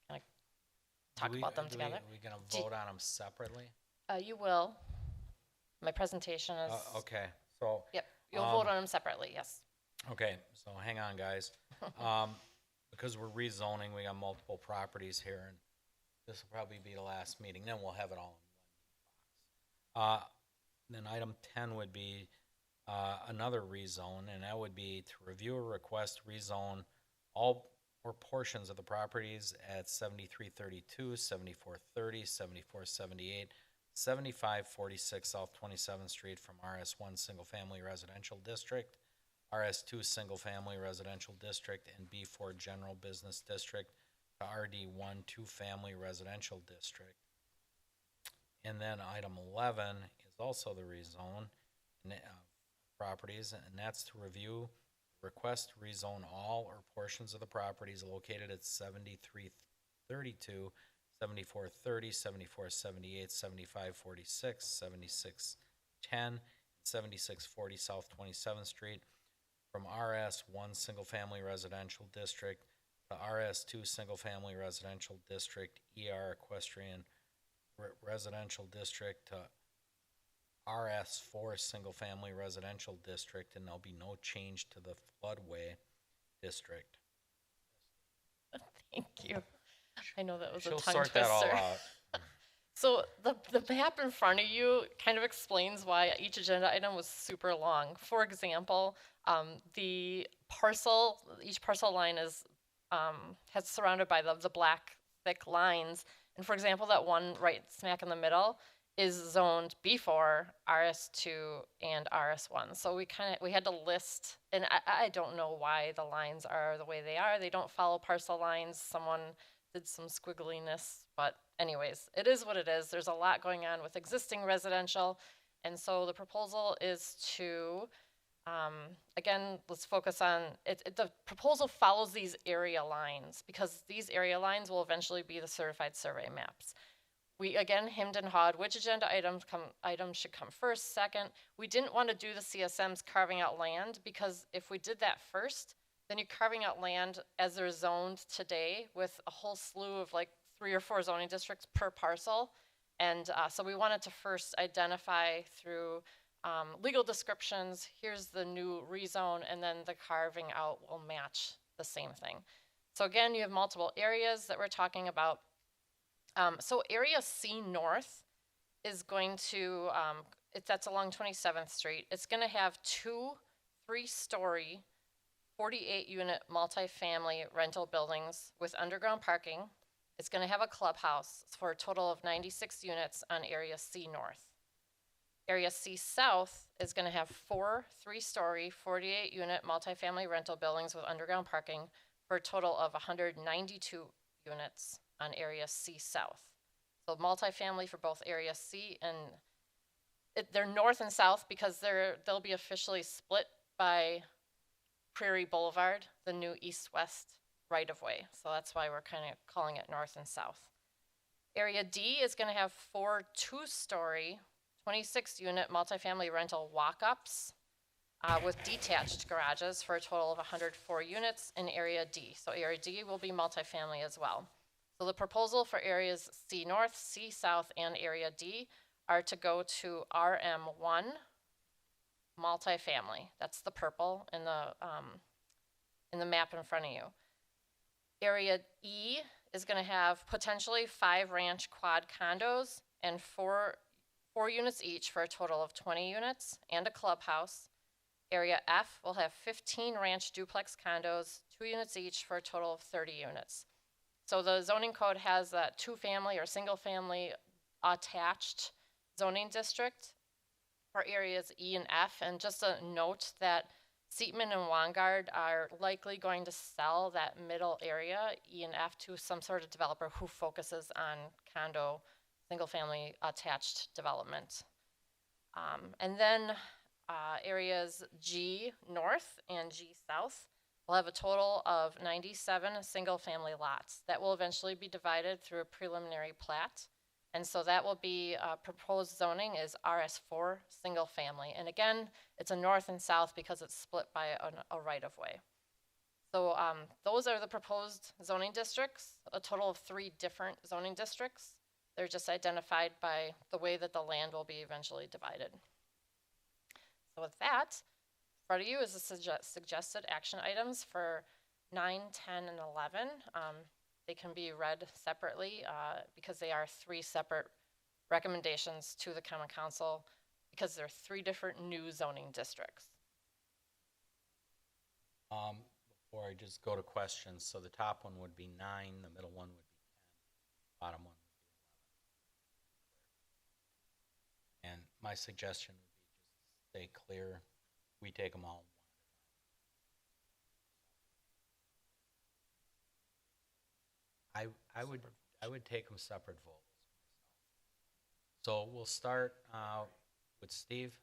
kind of talk about them together. We gonna Do- vote on them separately? You will. My presentation is. Okay, so, Yep, you'll vote on them separately, yes. okay, so hang on, guys. Because we're rezoning, we got multiple properties here, and this will probably be the last meeting, then we'll have it all in one box. Then item 10 would be another rezone, and that would be to review a request to rezone all or portions of the properties at 7332, 7430, 7478, 7546 South 27th Street from RS1 Single Family Residential District, RS2 Single Family Residential District, and B4 General Business District to RD1 Two Family Residential District. And then item 11 is also the rezone properties, and that's to review request to rezone all or portions of the properties located at 7332, 7430, 7478, 7546, 7610, 7640 South 27th Street from RS1 Single Family Residential District to RS2 Single Family Residential District, ER Equestrian Residential District to RS4 Single Family Residential District, and there'll be no change to the floodway district. Thank you. I know that was a She'll tongue sort twister. that all out. So the map in front of you kind of explains why each agenda item was super long. For example, the parcel, each parcel line is has surrounded by the black thick lines. And for example, that one right smack in the middle is zoned B4, RS2, and RS1. So we had to list, and I don't know why the lines are the way they are. They don't follow parcel lines. Someone did some squiggliness, but anyways, it is what it is. There's a lot going on with existing residential, and so the proposal is to, again, let's focus on, the proposal follows these area lines, because these area lines will eventually be the certified survey maps. We, again, hemmed and hawed which agenda items should come first, second. We didn't want to do the CSMs carving out land, because if we did that first, then you're carving out land as they're zoned today with a whole slew of like 3 or 4 zoning districts per parcel. And so we wanted to first identify through legal descriptions, here's the new rezone, and then the carving out will match the same thing. So again, you have multiple areas that we're talking about. So area C North is going to, that's along 27th Street. It's going to have 2 3-story, 48-unit multifamily rental buildings with underground parking. It's going to have a clubhouse for a total of 96 units on area C North. Area C South is going to have 4 3-story, 48-unit multifamily rental buildings with underground parking for a total of 192 units on area C South. So multifamily for both area C and they're north and south because they'll be officially split by Prairie Boulevard, the new east-west right-of-way. So that's why we're kind of calling it north and south. Area D is going to have 4 2-story, 26-unit multifamily rental walk-ups with detached garages for a total of 104 units in Area D. So Area D will be multifamily as well. So the proposal for areas C North, C South, and Area D are to go to RM1 multifamily. That's the purple in the map in front of you. Area E is going to have potentially 5 ranch quad condos and four units each for a total of 20 units and a clubhouse. Area F will have 15 ranch duplex condos, 2 units each for a total of 30 units. So the zoning code has that 2-family or single-family attached zoning district for areas E and F. And just a note that Seatman and Wangard are likely going to sell that middle area, E and F, to some sort of developer who focuses on condo, single-family attached development. And then areas G North and G South will have a total of 97 single-family lots that will eventually be divided through a preliminary plat. And so that will be, proposed zoning is RS4 single-family. And again, it's a north and south because it's split by a right-of-way. So those are the proposed zoning districts, a total of 3 different zoning districts. They're just identified by the way that the land will be eventually divided. So with that, in front of you is the suggested action items for 9, 10, and 11. They can be read separately because they are 3 separate recommendations to the Common Council because there are 3 different new zoning districts. Before I just go to questions, so the top one would be 9, the middle one would be 10, bottom one would be 11. And my suggestion would be just stay clear. We take them all. I would take them separate votes. So we'll start with Steve.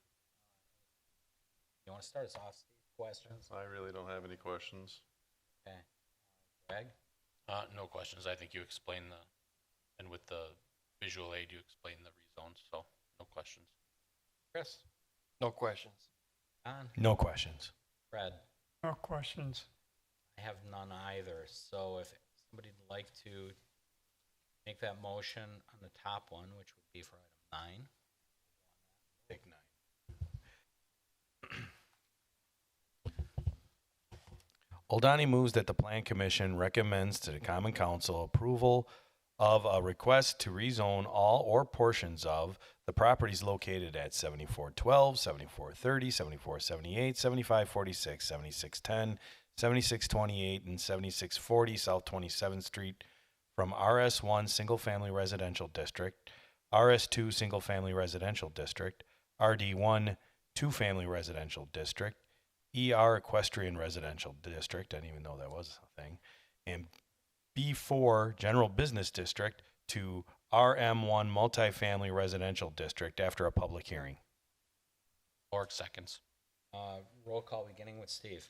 You want to start us off, Steve? Questions? I really don't have any questions. Okay. Greg? No questions. I think you explained and with the visual aid, you explained the rezones, so no questions. Chris? No questions. Don? No questions. Fred? No questions. I have none either. So if somebody'd like to make that motion on the top one, which would be for item 9. Take 9. Oldani moves that the Plan Commission recommends to the Common Council approval of a request to rezone all or portions of the properties located at 7412, 7430, 7478, 7546, 7610, 7628, and 7640 South 27th Street from RS1 Single Family Residential District, RS2 Single Family Residential District, RD1 Two Family Residential District, ER Equestrian Residential District, I didn't even know that was a thing, and B4 General Business District to RM1 Multifamily Residential District after a public hearing. Lorick seconds. Roll call beginning with Steve.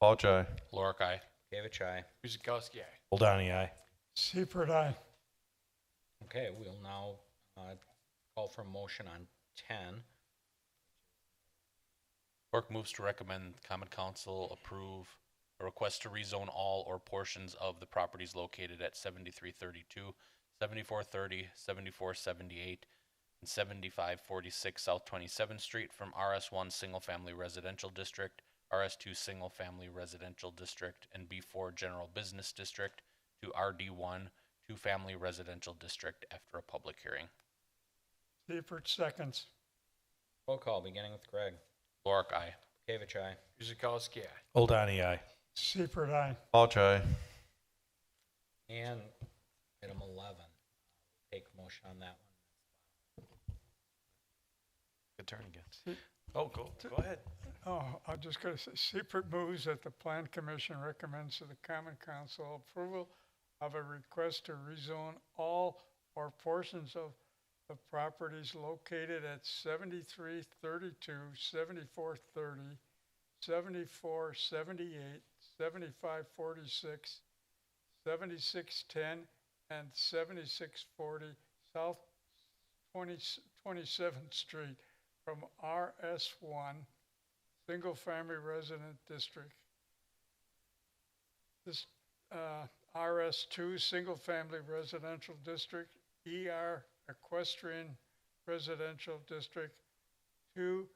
Pauch, aye. Lorick, aye. Gavich, aye. Guzekowski, aye. Oldani, aye. Seifert, aye. Okay, we'll now call for a motion on 10. Lorick moves to recommend Common Council approve a request to rezone all or portions of the properties located at 7332, 7430, 7478, and 7546 South 27th Street from RS1 Single Family Residential District, RS2 Single Family Residential District, and B4 General Business District to RD1 Two Family Residential District after a public hearing. Seifert, seconds. Roll call beginning with Greg. Lorick, aye. Gavich, aye. Guzekowski, aye. Oldani, aye. Seifert, aye. Pauch, aye. And item 11. Take motion on that one. Good turn again. Oh, go ahead. Oh, I'm just going to say, Seifert moves that the Plan Commission recommends to the Common Council approval of a request to rezone all or portions of the properties located at 7332, 7430, 7478, 7546, 7610, and 7640 South 27th Street from RS1, Single Family Resident District. This RS2, Single Family Residential District, ER, Equestrian Residential District 2,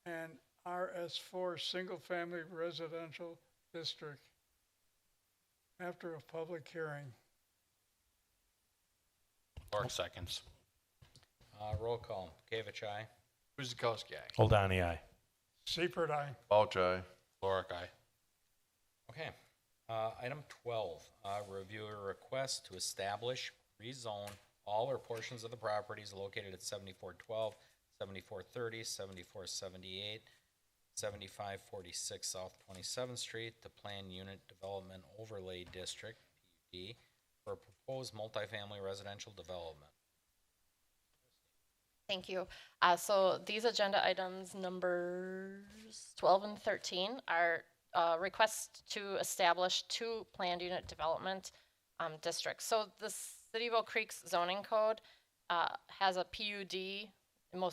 and RS4, Single Family Residential District. After a public hearing. Clark seconds. Roll call. Gavich, aye. Guzekowski, aye. Hold aye. Seifert, aye. Vouch aye. Lorick, aye. Okay. Item 12, review a request to establish, rezone all or portions of the properties located at 7412, 7430, 7478, 7546 South 27th Street, the Planned Unit Development Overlay District, PUD, for a proposed multifamily residential development. Thank you. So these agenda items numbers 12 and 13 are requests to establish two planned unit development districts. So the City of Oak Creek's zoning code has a PUD,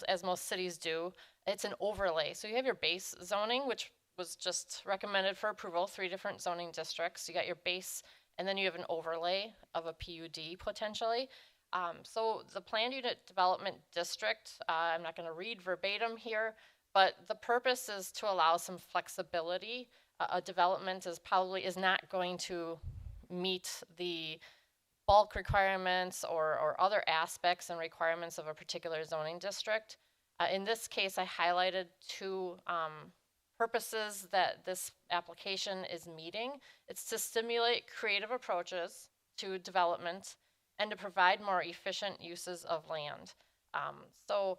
as most cities do. It's an overlay. So you have your base zoning, which was just recommended for approval, 3 different zoning districts. You got your base, and then you have an overlay of a PUD potentially. So the planned unit development district, I'm not going to read verbatim here, but the purpose is to allow some flexibility. A development is not going to meet the bulk requirements or other aspects and requirements of a particular zoning district. In this case, I highlighted 2 purposes that this application is meeting. It's to stimulate creative approaches to development and to provide more efficient uses of land. So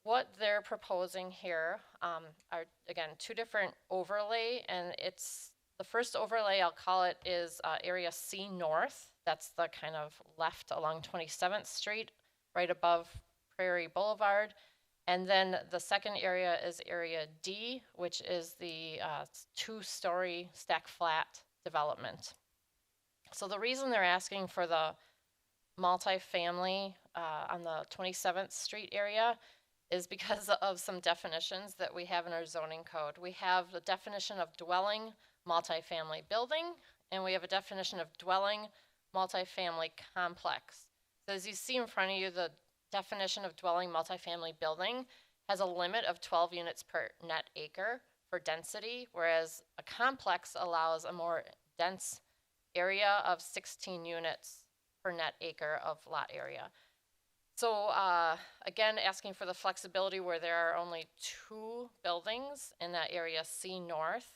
what they're proposing here are, again, 2 different overlay, and it's the first overlay, I'll call it, is Area C North. That's the kind of left along 27th Street, right above Prairie Boulevard. And then the second area is Area D, which is the 2-story stack flat development. So the reason they're asking for the multifamily on the 27th Street area is because of some definitions that we have in our zoning code. We have the definition of dwelling multifamily building, and we have a definition of dwelling multifamily complex. So as you see in front of you, the definition of dwelling multifamily building has a limit of 12 units per net acre for density, whereas a complex allows a more dense area of 16 units per net acre of lot area. So again, asking for the flexibility where there are only 2 buildings in that area C North,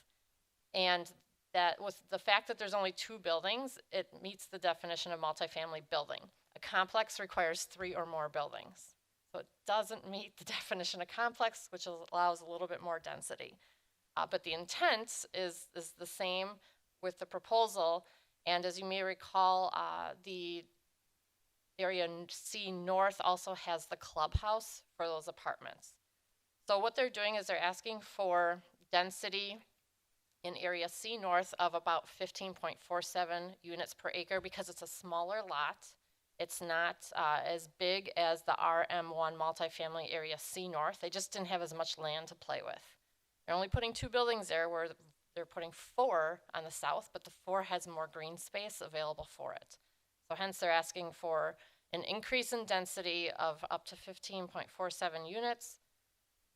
and that with the fact that there's only 2 buildings, it meets the definition of multifamily building. A complex requires 3 or more buildings. So it doesn't meet the definition of complex, which allows a little bit more density. But the intent is the same with the proposal. And as you may recall, the Area C North also has the clubhouse for those apartments. So what they're doing is they're asking for density in Area C North of about 15.47 units per acre because it's a smaller lot. It's not as big as the RM1 multifamily Area C North. They just didn't have as much land to play with. They're only putting 2 buildings there where they're putting 4 on the south, but the 4 has more green space available for it. So hence they're asking for an increase in density of up to 15.47 units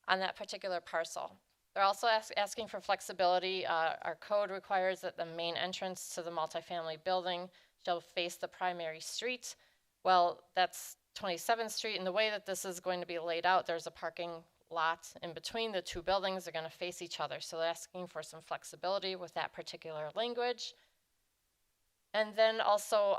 on that particular parcel. They're also asking for flexibility. Our code requires that the main entrance to the multifamily building shall face the primary street. Well, that's 27th Street, and the way that this is going to be laid out, there's a parking lot in between the 2 buildings. They're going to face each other. So they're asking for some flexibility with that particular language. And then also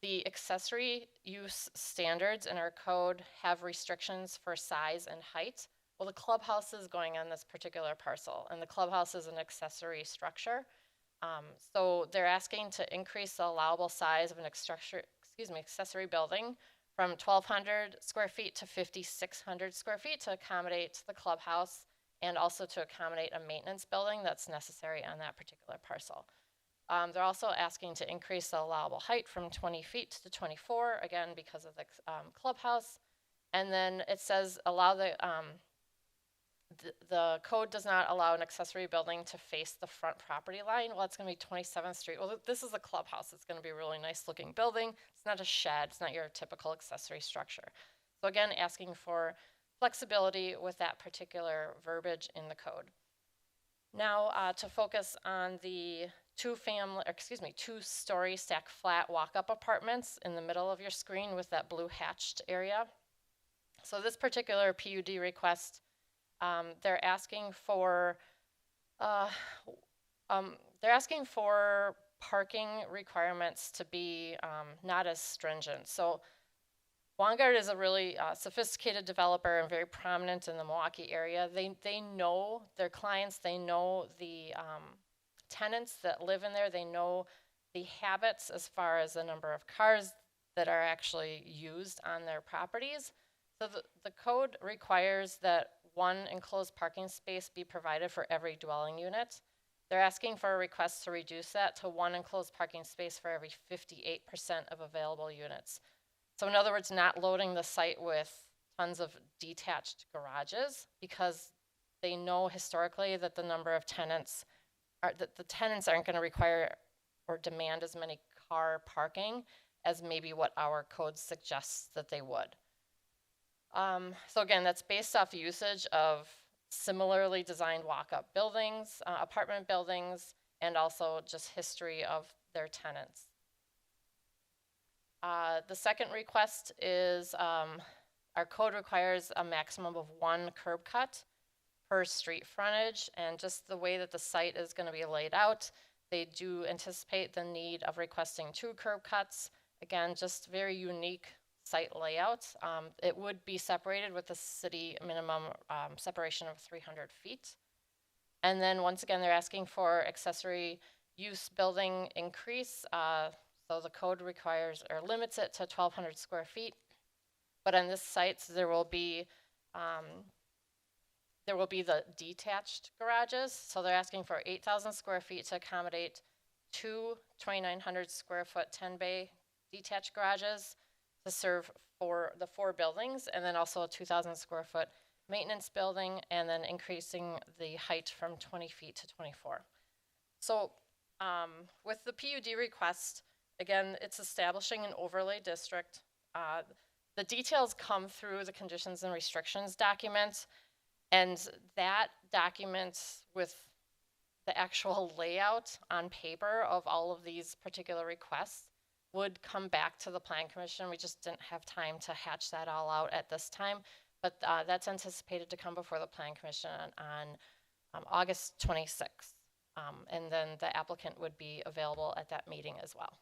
the accessory use standards in our code have restrictions for size and height. Well, the clubhouse is going on this particular parcel, and the clubhouse is an accessory structure. So they're asking to increase the allowable size of an accessory building from 1,200 square feet to 5,600 square feet to accommodate the clubhouse and also to accommodate a maintenance building that's necessary on that particular parcel. They're also asking to increase the allowable height from 20 feet to 24, again, because of the clubhouse. And then it says allow the code does not allow an accessory building to face the front property line. Well, it's going to be 27th Street. Well, this is a clubhouse. It's going to be a really nice looking building. It's not a shed. It's not your typical accessory structure. So again, asking for flexibility with that particular verbiage in the code. Now to focus on the two-story stack flat walk-up apartments in the middle of your screen with that blue hatched area. So this particular PUD request, they're asking for parking requirements to be not as stringent. So Vanguard is a really sophisticated developer and very prominent in the Milwaukee area. They know their clients, they know the tenants that live in there, they know the habits as far as the number of cars that are actually used on their properties. So the code requires that one enclosed parking space be provided for every dwelling unit. They're asking for a request to reduce that to one enclosed parking space for every 58% of available units. So in other words, not loading the site with tons of detached garages, because they know historically that the number of tenants that the tenants aren't going to require or demand as many car parking as maybe what our code suggests that they would. So again, that's based off usage of similarly designed walk-up buildings, apartment buildings, and also just history of their tenants. The second request is our code requires a maximum of one curb cut per street frontage, and just the way that the site is going to be laid out, they do anticipate the need of requesting 2 curb cuts. Again, just very unique site layout. It would be separated with the city minimum separation of 300 feet. And then once again, they're asking for accessory use building increase. So the code requires or limits it to 1,200 square feet. But on this site, there will be the detached garages. So they're asking for 8,000 square feet to accommodate 2 2,900 square foot 10-bay detached garages to serve for the 4 buildings, and then also a 2,000 square foot maintenance building, and then increasing the height from 20 feet to 24. So with the PUD request, again, it's establishing an overlay district. The details come through the conditions and restrictions document, and that document with the actual layout on paper of all of these particular requests would come back to the Plan Commission. We just didn't have time to hatch that all out at this time, but that's anticipated to come before the Plan Commission on August 26th. And then the applicant would be available at that meeting as well.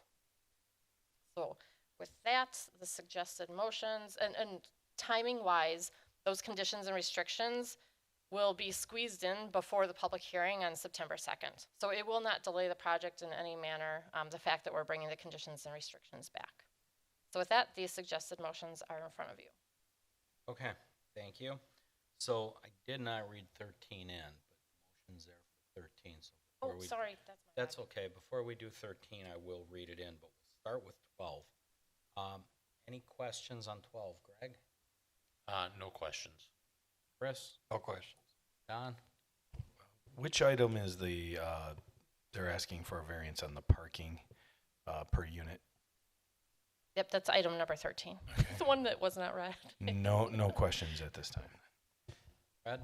So with that, the suggested motions, and timing-wise, those conditions and restrictions will be squeezed in before the public hearing on September 2nd. So it will not delay the project in any manner, the fact that we're bringing the conditions and restrictions back. So with that, these suggested motions are in front of you. Okay, thank you. So I did not read 13 in, but motion's there for 13. So Oh, sorry, that's okay. Before we do 13, I will read it in, but we'll start with 12. Any questions on 12, Greg? No questions. Chris? No questions. Don? Which item is the, they're asking for a variance on the parking per unit? Yep, that's item number 13. It's the one that was not read. No questions at this time. Fred?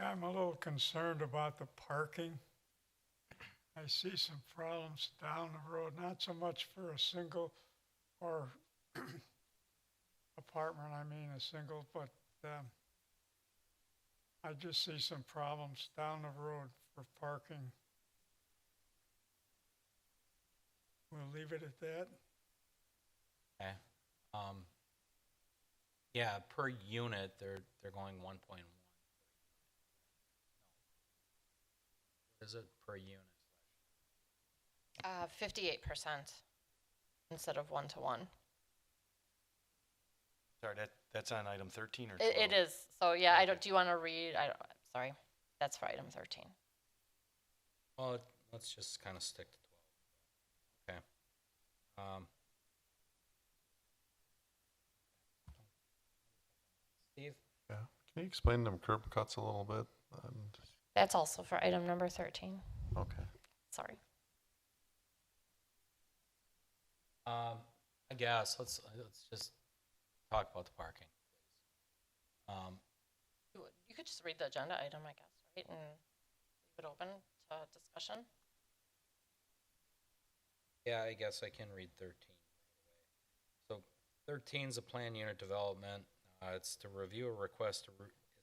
I'm a little concerned about the parking. I see some problems down the road, not so much for a single or apartment, I mean a single, but I just see some problems down the road for parking. We'll leave it at that. Okay. Yeah, per unit, they're going 1.1. What is it per unit? 58% instead of 1-to-1. Sorry, that's on item 13 or 12? It is. So yeah, okay. Do you want to read? Sorry, that's for item 13. Well, let's just kind of stick to 12. Okay. Yeah. Can you explain them curb cuts a little bit? That's also for item number 13. Okay. Sorry. I guess let's just talk about the parking. You could just read the agenda item, I guess, right, and leave it open to discussion. Yeah, I guess I can read 13 right away. So 13 is a plan unit development. It's to review a request to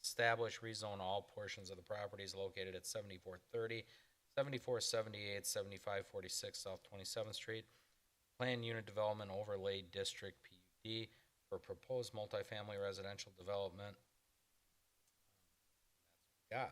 establish, rezone all portions of the properties located at 7430, 7478, 7546 South 27th Street. Plan unit development overlay district PUD for proposed multifamily residential development. That's what we got.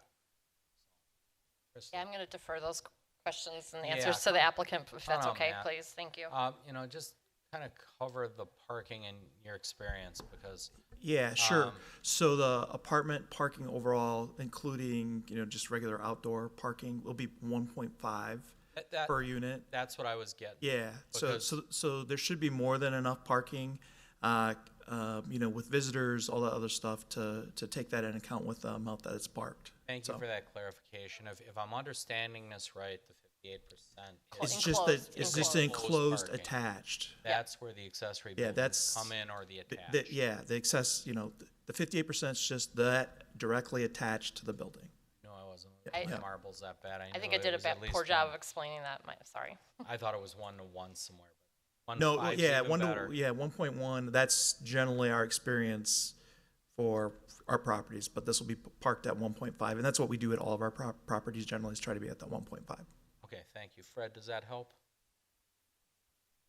Kristen? Yeah, I'm going to defer those questions and Yeah. answers to the applicant, if that's on, okay, Matt. please. Thank you. You know, just kind of cover the parking in your experience because Yeah, sure. Um, So the apartment parking overall, including, just regular outdoor parking, will be 1.5 that- per unit. that's what I was getting. Yeah, Because- so there should be more than enough parking, with visitors, all that other stuff to take that into account with the amount that it's parked. Thank you So- for that clarification. If I'm understanding this right, the 58% It's is just Enclosed, that, it's just enclosed enclosed parking. attached. That's where the accessory Yeah, buildings that's. come in or the attached. The excess, the 58% is just that directly attached to the building. No, I wasn't. I- The marbles that bad. I think knew I did it was a at least poor job one. of explaining that. Sorry. I thought it was 1-to-1 somewhere. But 1 No, to 5 's yeah, even 1.1, that's generally our experience for our properties, but this will be parked at 1.5, and that's what we do at all of our properties generally, is try to be at that 1.5. Okay, thank you. Fred, does that help?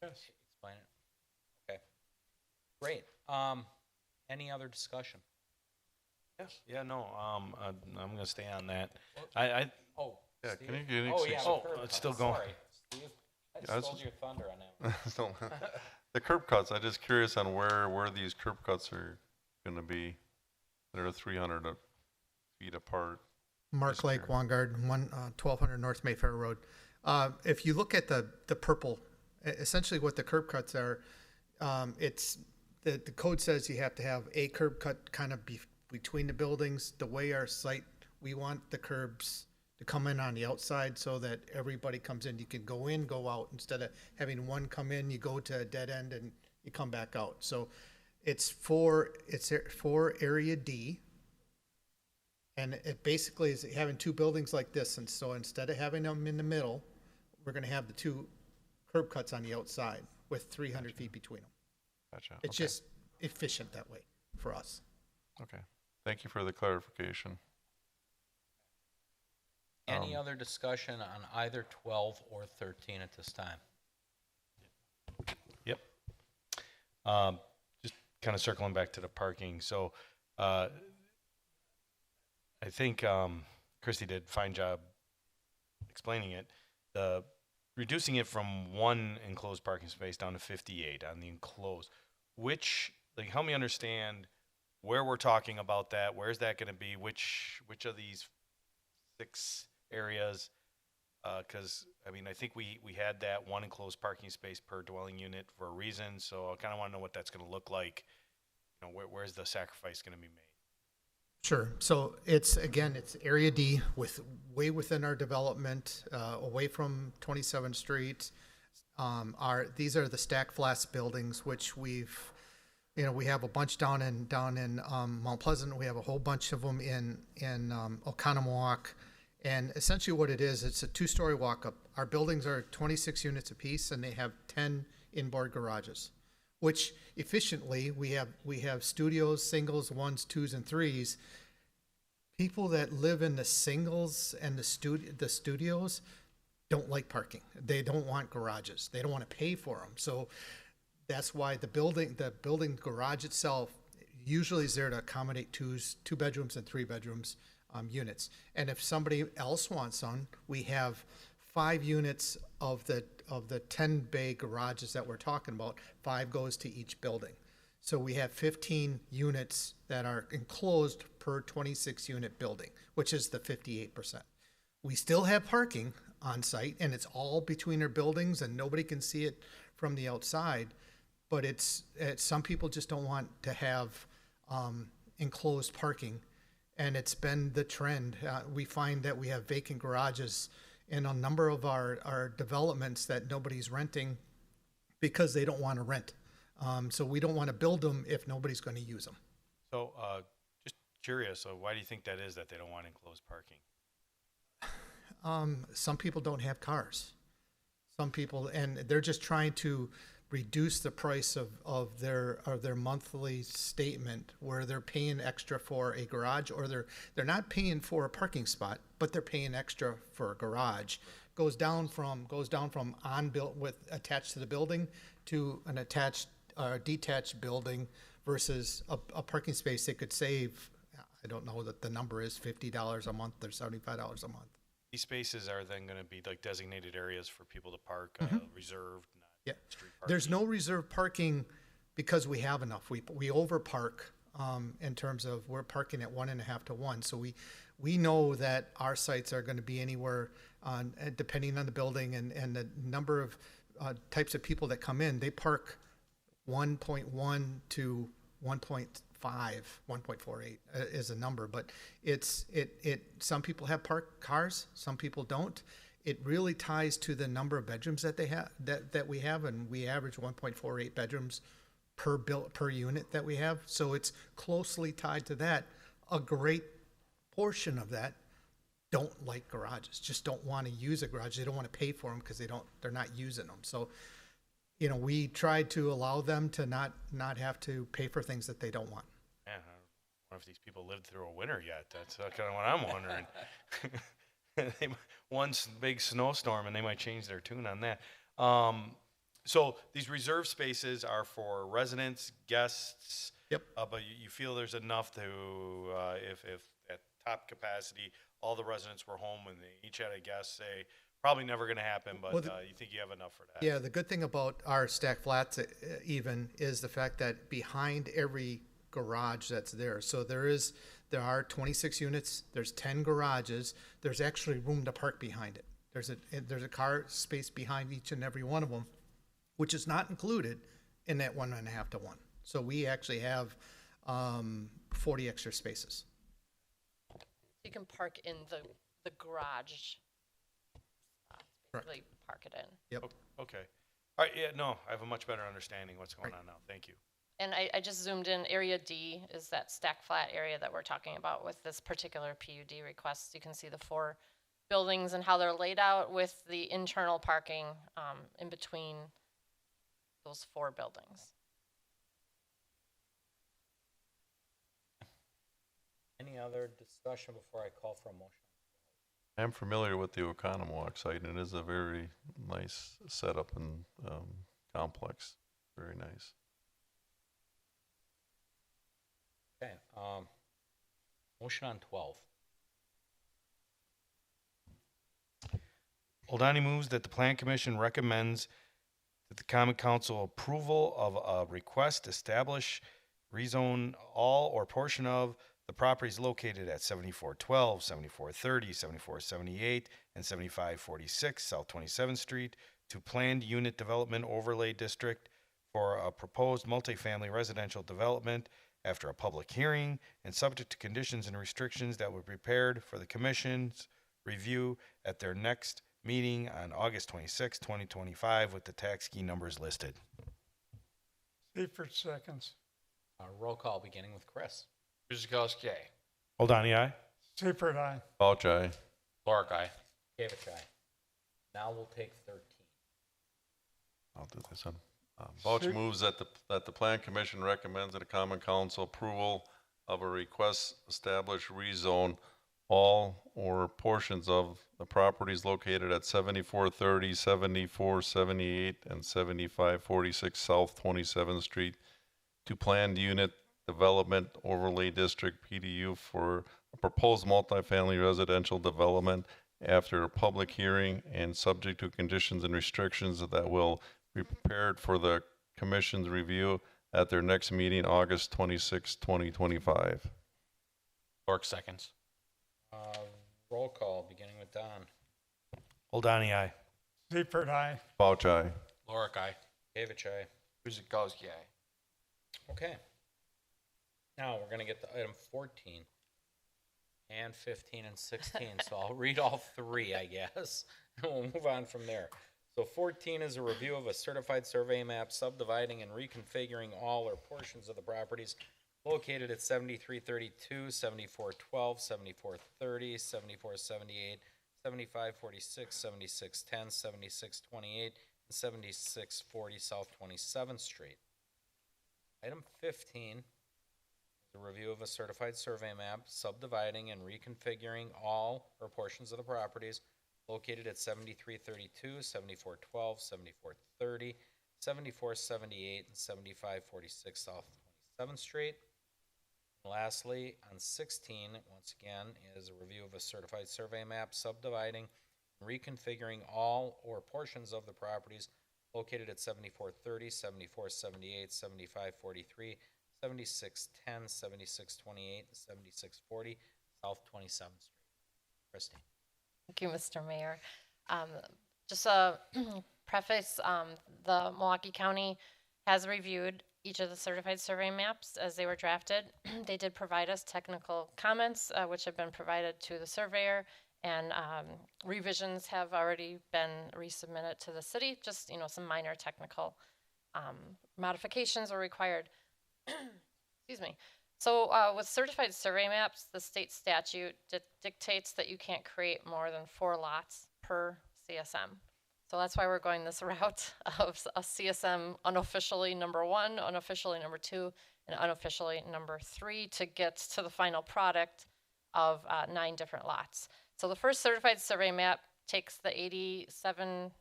Yes. Explain it. Okay. Great. Any other discussion? Yeah, no, I'm gonna stay on that. I Oh, Yeah, Steve? can you get Oh, yeah. ex- the Oh, curb it's cut. still going. Sorry, Steve. I Yeah, I was stole just- your thunder on that one. The curb cuts, I'm just curious on where these curb cuts are gonna be. That are 300 feet apart. Mark Just Lake, curious. Wangard, 1200 North Mayfair Road. If you look at the purple, essentially what the curb cuts are, it's, the code says you have to have a curb cut kind of between the buildings. The way our site, we want the curbs to come in on the outside so that everybody comes in. You can go in, go out, instead of having one come in, you go to a dead end and you come back out. So it's for area D. And it basically is having two buildings like this, and so instead of having them in the middle, we're gonna have the two curb cuts on the outside with 300 feet between them. Gotcha. It's Okay. just efficient that way for us. Okay. Thank you for the clarification. Any other discussion on either 12 or 13 at this time? Yep. Just kind of circling back to the parking. So, I think Christy did a fine job explaining it. The reducing it from one enclosed parking space down to 58 on the enclosed. Help me understand where we're talking about that. Where's that going to be? Which of these 6 areas? Because I think we had that one enclosed parking space per dwelling unit for a reason. So I kind of want to know what that's going to look like. Where's the sacrifice going to be made? Sure. So it's area D way within our development, away from 27th Street. These are the stack flats buildings, which we have a bunch down in Mount Pleasant. We have a whole bunch of them in Oconomowoc. And essentially what it is, it's a 2-story walk-up. Our buildings are 26 units apiece, and they have 10 inboard garages, which efficiently, we have studios, singles, 1s, 2s, and 3s. People that live in the singles and the studios don't like parking. They don't want garages. They don't want to pay for them. So that's why the building garage itself usually is there to accommodate 2 bedrooms and 3 bedrooms units. And if somebody else wants one, we have 5 units of the 10 bay garages that we're talking about. 5 goes to each building. So we have 15 units that are enclosed per 26 unit building, which is the 58%. We still have parking on site, and it's all between our buildings, and nobody can see it from the outside. But it's some people just don't want to have enclosed parking, and it's been the trend. We find that we have vacant garages in a number of our developments that nobody's renting because they don't want to rent. So we don't want to build them if nobody's going to use them. So, just curious, so why do you think that is that they don't want enclosed parking? Some people don't have cars. Some people, and they're just trying to reduce the price of their monthly statement, where they're paying extra for a garage, or they're not paying for a parking spot, but they're paying extra for a garage. Goes down from on built with attached to the building to an attached detached building versus a parking space they could save. I don't know that the number is $50 a month or $75 a month. These spaces are then going to be like designated areas for people to park, reserved, not Yeah, street parking. there's no reserve parking because we have enough. We over park in terms of we're parking at 1.5 to 1. So we know that our sites are going to be anywhere on depending on the building and the number of types of people that come in. They park 1.1 to 1.5, 1.48 is a number, but some people have parked cars, some people don't. It really ties to the number of bedrooms that they have that we have, and we average 1.48 bedrooms per unit that we have. So it's closely tied to that. A great portion of that don't like garages, just don't want to use a garage. They don't want to pay for them because they're not using them. So, we tried to allow them to not have to pay for things that they don't want. Man, I wonder if these people lived through a winter yet. That's kind of what I'm wondering. One big snowstorm, and they might change their tune on that. So these reserve spaces are for residents, guests. Yep. But you feel there's enough to, if at top capacity, all the residents were home and they each had a guest, say, probably never going to happen, but you think you have enough for that? Yeah, the good thing about our stack flats even is the fact that behind every garage that's there, so there are 26 units, there's 10 garages, there's actually room to park behind it. There's a car space behind each and every one of them, which is not included in that 1.5 to 1. So we actually have 40 extra spaces. You can park in the garage. Basically park it in. Yep. Okay. All right. Yeah. No, I have a much better understanding what's going on now. Thank you. And I just zoomed in. Area D is that stack flat area that we're talking about with this particular PUD request. You can see the 4 buildings and how they're laid out with the internal parking in between those 4 buildings. Any other discussion before I call for a motion? I'm familiar with the Oconomowoc site, and it is a very nice setup and complex. Very nice. Okay, motion on 12. Oldani moves that the Plan Commission recommends that the Common Council approval of a request to establish, rezone all or portion of the properties located at 7412, 7430, 7478, and 7546 South 27th Street to Planned Unit Development Overlay District for a proposed multifamily residential development after a public hearing and subject to conditions and restrictions that were prepared for the Commission's review at their next meeting on August 26, 2025, with the tax key numbers listed. Seifert seconds. Roll call beginning with Chris. Guzekowski, aye. Oldani, aye. Seifert, aye. Vouch, aye. Lorick, aye. Gavich, aye. Now we'll take 13. I'll do this one. Vouch moves that the Plan Commission recommends that the Common Council approval of a request establish rezone all or portions of the properties located at 7430, 7478, and 7546 South 27th Street to Planned Unit Development Overlay District PDU for a proposed multifamily residential development after a public hearing and subject to conditions and restrictions that will be prepared for the Commission's review at their next meeting, August 26, 2025. Lorick seconds. Roll call beginning with Don. Oldani, aye. Seifert, aye. Vouch, aye. Lorick, aye. Gavich, aye. Guzekowski, aye. Okay. Now, we're gonna get to item 14 and 15 and 16, so I'll read all three, I guess, and we'll move on from there. So 14 is a review of a certified survey map subdividing and reconfiguring all or portions of the properties located at 7332, 7412, 7430, 7478, 7546, 7610, 7628, and 7640 South 27th Street. Item 15 is a review of a certified survey map subdividing and reconfiguring all or portions of the properties located at 7332, 7412, 7430, 7478, and 7546 South 27th Street. And lastly, on 16, once again, is a review of a certified survey map subdividing and reconfiguring all or portions of the properties located at 7430, 7478, 7543, 7610, 7628, and 7640 South 27th Street. Christine. Thank you, Mr. Mayor. Just a preface, the Milwaukee County has reviewed each of the certified survey maps as they were drafted. They did provide us technical comments, which have been provided to the surveyor, and revisions have already been resubmitted to the city. Just, some minor technical modifications are required. Excuse me. So with certified survey maps, the state statute dictates that you can't create more than 4 lots per CSM. So that's why we're going this route of a CSM unofficially number 1, unofficially number 2, and unofficially number 3 to get to the final product of 9 different lots. So the first certified survey map takes the 87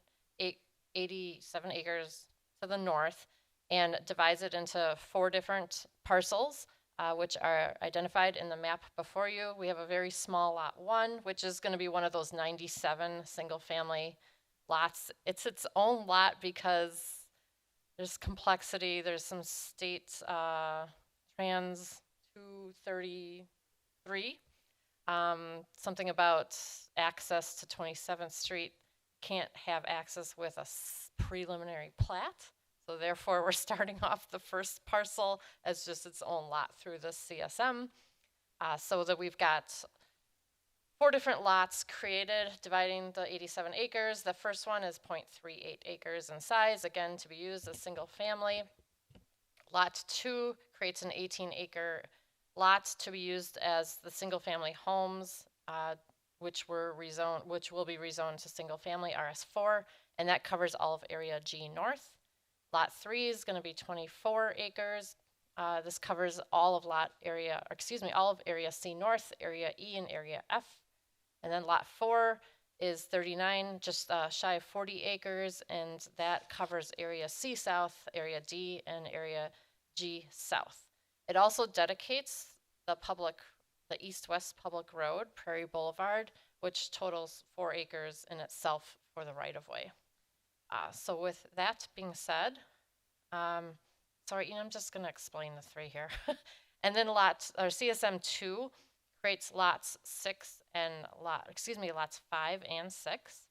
acres to the north and divides it into 4 different parcels, which are identified in the map before you. We have a very small lot 1, which is going to be one of those 97 single-family lots. It's its own lot because there's complexity. There's some state trans 233, something about access to 27th Street. Can't have access with a preliminary plat. So therefore, we're starting off the first parcel as just its own lot through this CSM, so that we've got 4 different lots created, dividing the 87 acres. The first one is 0.38 acres in size, again, to be used as single family. Lot 2 creates an 18-acre lot to be used as the single family homes, which will be rezoned to single family RS4, and that covers all of area G North. Lot 3 is going to be 24 acres. This covers all of all of area C North, area E, and area F. And then lot 4 is 39, just shy of 40 acres, and that covers area C South, area D, and area G South. It also dedicates the east-west public road, Prairie Boulevard, which totals 4 acres in itself for the right-of-way. So with that being said, sorry, I'm just going to explain the 3 here. And then CSM 2 creates lots 5 and 6.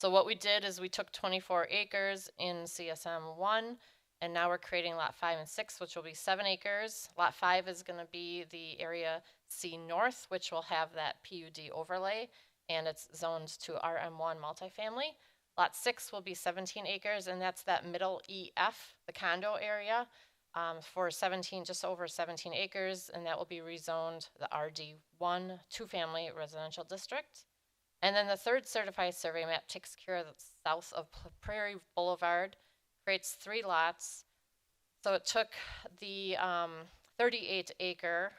So what we did is we took 24 acres in CSM 1, and now we're creating lot 5 and 6, which will be 7 acres. Lot 5 is going to be the area C North, which will have that PUD overlay, and it's zoned to RM1 multifamily. Lot 6 will be 17 acres, and that's that middle EF, the condo area, for just over 17 acres, and that will be rezoned the RD1 2-family residential district. And then the third certified survey map takes care of the south of Prairie Boulevard, creates 3 lots. So it took the 38-acre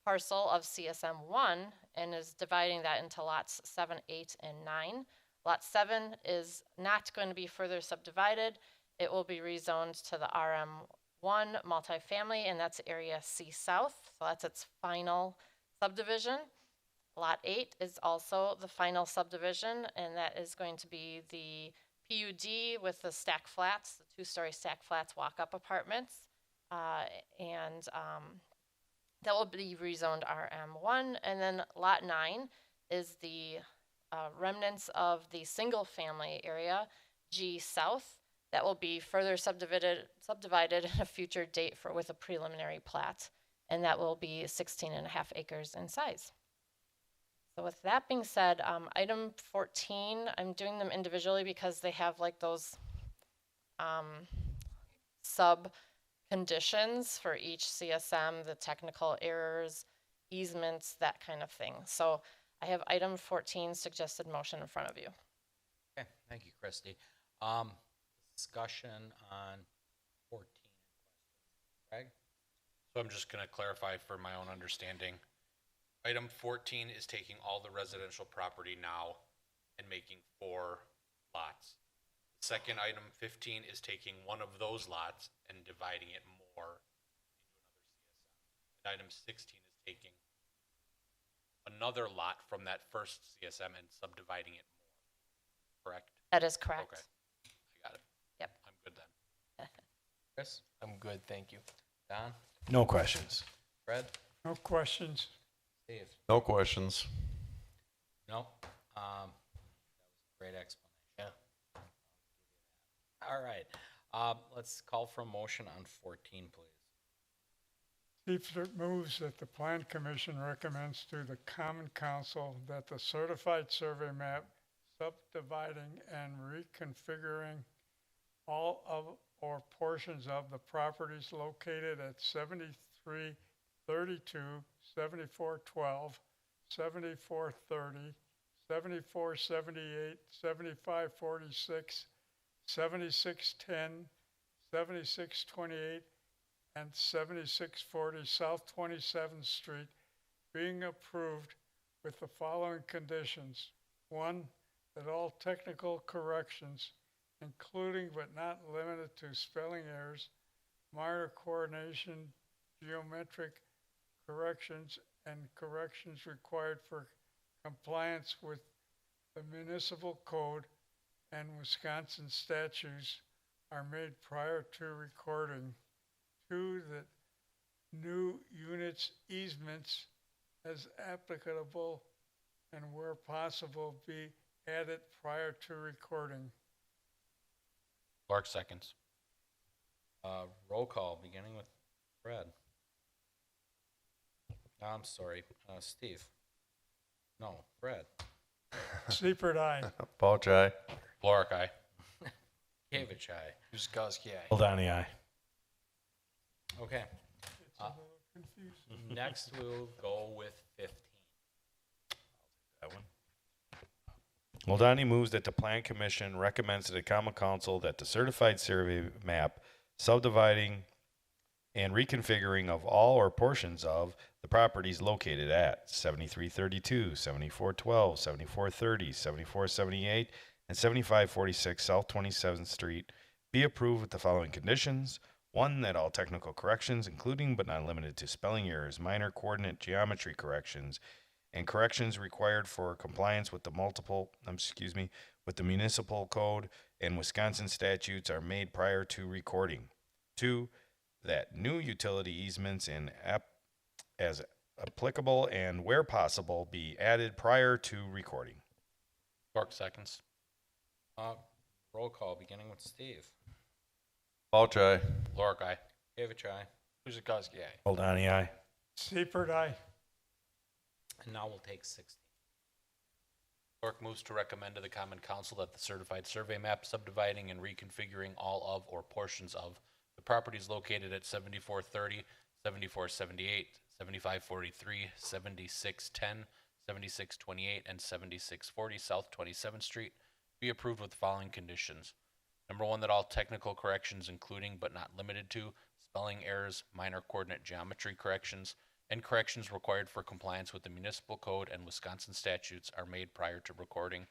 parcel of CSM 1 and is dividing that into lots 7, 8, and 9. Lot 7 is not going to be further subdivided. It will be rezoned to the RM1 multifamily, and that's area C South. So that's its final subdivision. Lot 8 is also the final subdivision, and that is going to be the PUD with the stack flats, the 2-story stack flats walk-up apartments. That will be rezoned RM1. And then Lot 9 is the remnants of the single family area, G South. that will be further subdivided at a future date with a preliminary plat, and that will be 16.5 acres in size. So with that being said, item 14, I'm doing them individually because they have like those sub conditions for each CSM, the technical errors, easements, that kind of thing. So I have item 14, suggested motion in front of you. Okay, thank you, Christy. Discussion on 14. Greg? So I'm just gonna clarify for my own understanding. Item 14 is taking all the residential property now and making 4 lots. Second, item 15 is taking one of those lots and dividing it more into another CSM. And item 16 is taking another lot from that first CSM and subdividing it more. Correct? That is correct. Okay. I got it. Yep. I'm good then. Chris? I'm good, thank you. Don? No questions. Fred? No questions. Steve? No questions. No? That was a great explanation. Yeah. All right. Let's call for a motion on 14, please. Steeper moves that the Plan Commission recommends to the Common Council that the certified survey map subdividing and reconfiguring all of or portions of the properties located at 7332, 7412, 7430, 7478, 7546, 7610, 7628, and 7640 South 27th Street being approved with the following conditions. 1, that all technical corrections, including but not limited to spelling errors, minor coordination, geometric corrections, and corrections required for compliance with the municipal code and Wisconsin statutes are made prior to recording. 2, that new units easements as applicable and where possible be added prior to recording. Clark seconds. Roll call, beginning with Fred. I'm sorry, Steve. No, Fred. Sleeper aye. Pouch eye. Lorick, aye. Kavich, aye. Guzekowski, aye. Goldani, aye. Okay. It's a little confusing. Next, we'll go with 15. That one. Goldani moves that the Plan Commission recommends to the Common Council that the certified survey map subdividing and reconfiguring of all or portions of the properties located at 7332, 7412, 7430, 7478, and 7546 South 27th Street be approved with the following conditions. 1, that all technical corrections, including but not limited to spelling errors, minor coordinate geometry corrections, and corrections required for compliance with the municipal code and Wisconsin statutes are made prior to recording. 2, that new utility easements as applicable and where possible be added prior to recording. Clark seconds. Roll call, beginning with Steve. Pouch eye. Lorick, aye. Kavich, aye. Guzekowski, aye. Goldani, aye. Sleeper aye. And now we'll take 16. Clerk moves to recommend to the Common Council that the certified survey map subdividing and reconfiguring all of or portions of the properties located at 7430, 7478, 7543, 7610, 7628, and 7640 South 27th Street be approved with the following conditions. Number 1, that all technical corrections, including but not limited to spelling errors, minor coordinate geometry corrections, and corrections required for compliance with the municipal code and Wisconsin statutes are made prior to recording.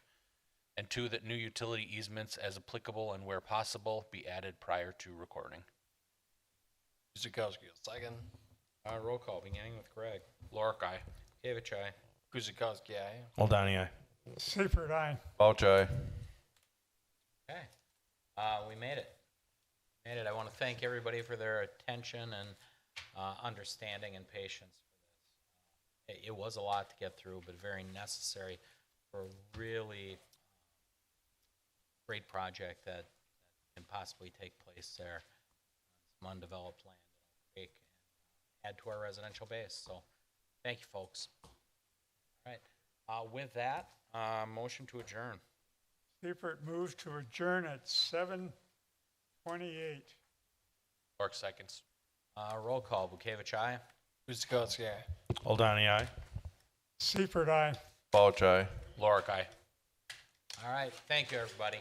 And 2, that new utility easements as applicable and where possible be added prior to recording. Guzekowski, second. Roll call, beginning with Greg. Lorick, aye. Kavich, aye. Guzekowski, aye. Goldani, aye. Sleeper aye. Pouch eye. Okay. We made it. I want to thank everybody for their attention and understanding and patience for this. It was a lot to get through, but very necessary for a really great project that can possibly take place there. Some undeveloped land in Oak Creek, and add to our residential base. So, thank you, folks. All right. With that, motion to adjourn. Seifert moved to adjourn at 7:28. Clark seconds. Roll call. Bukevich, aye. Guzekowski, aye. Oldani, aye. Seifert, aye. Bouch, aye. Lorick, aye. All right. Thank you, everybody.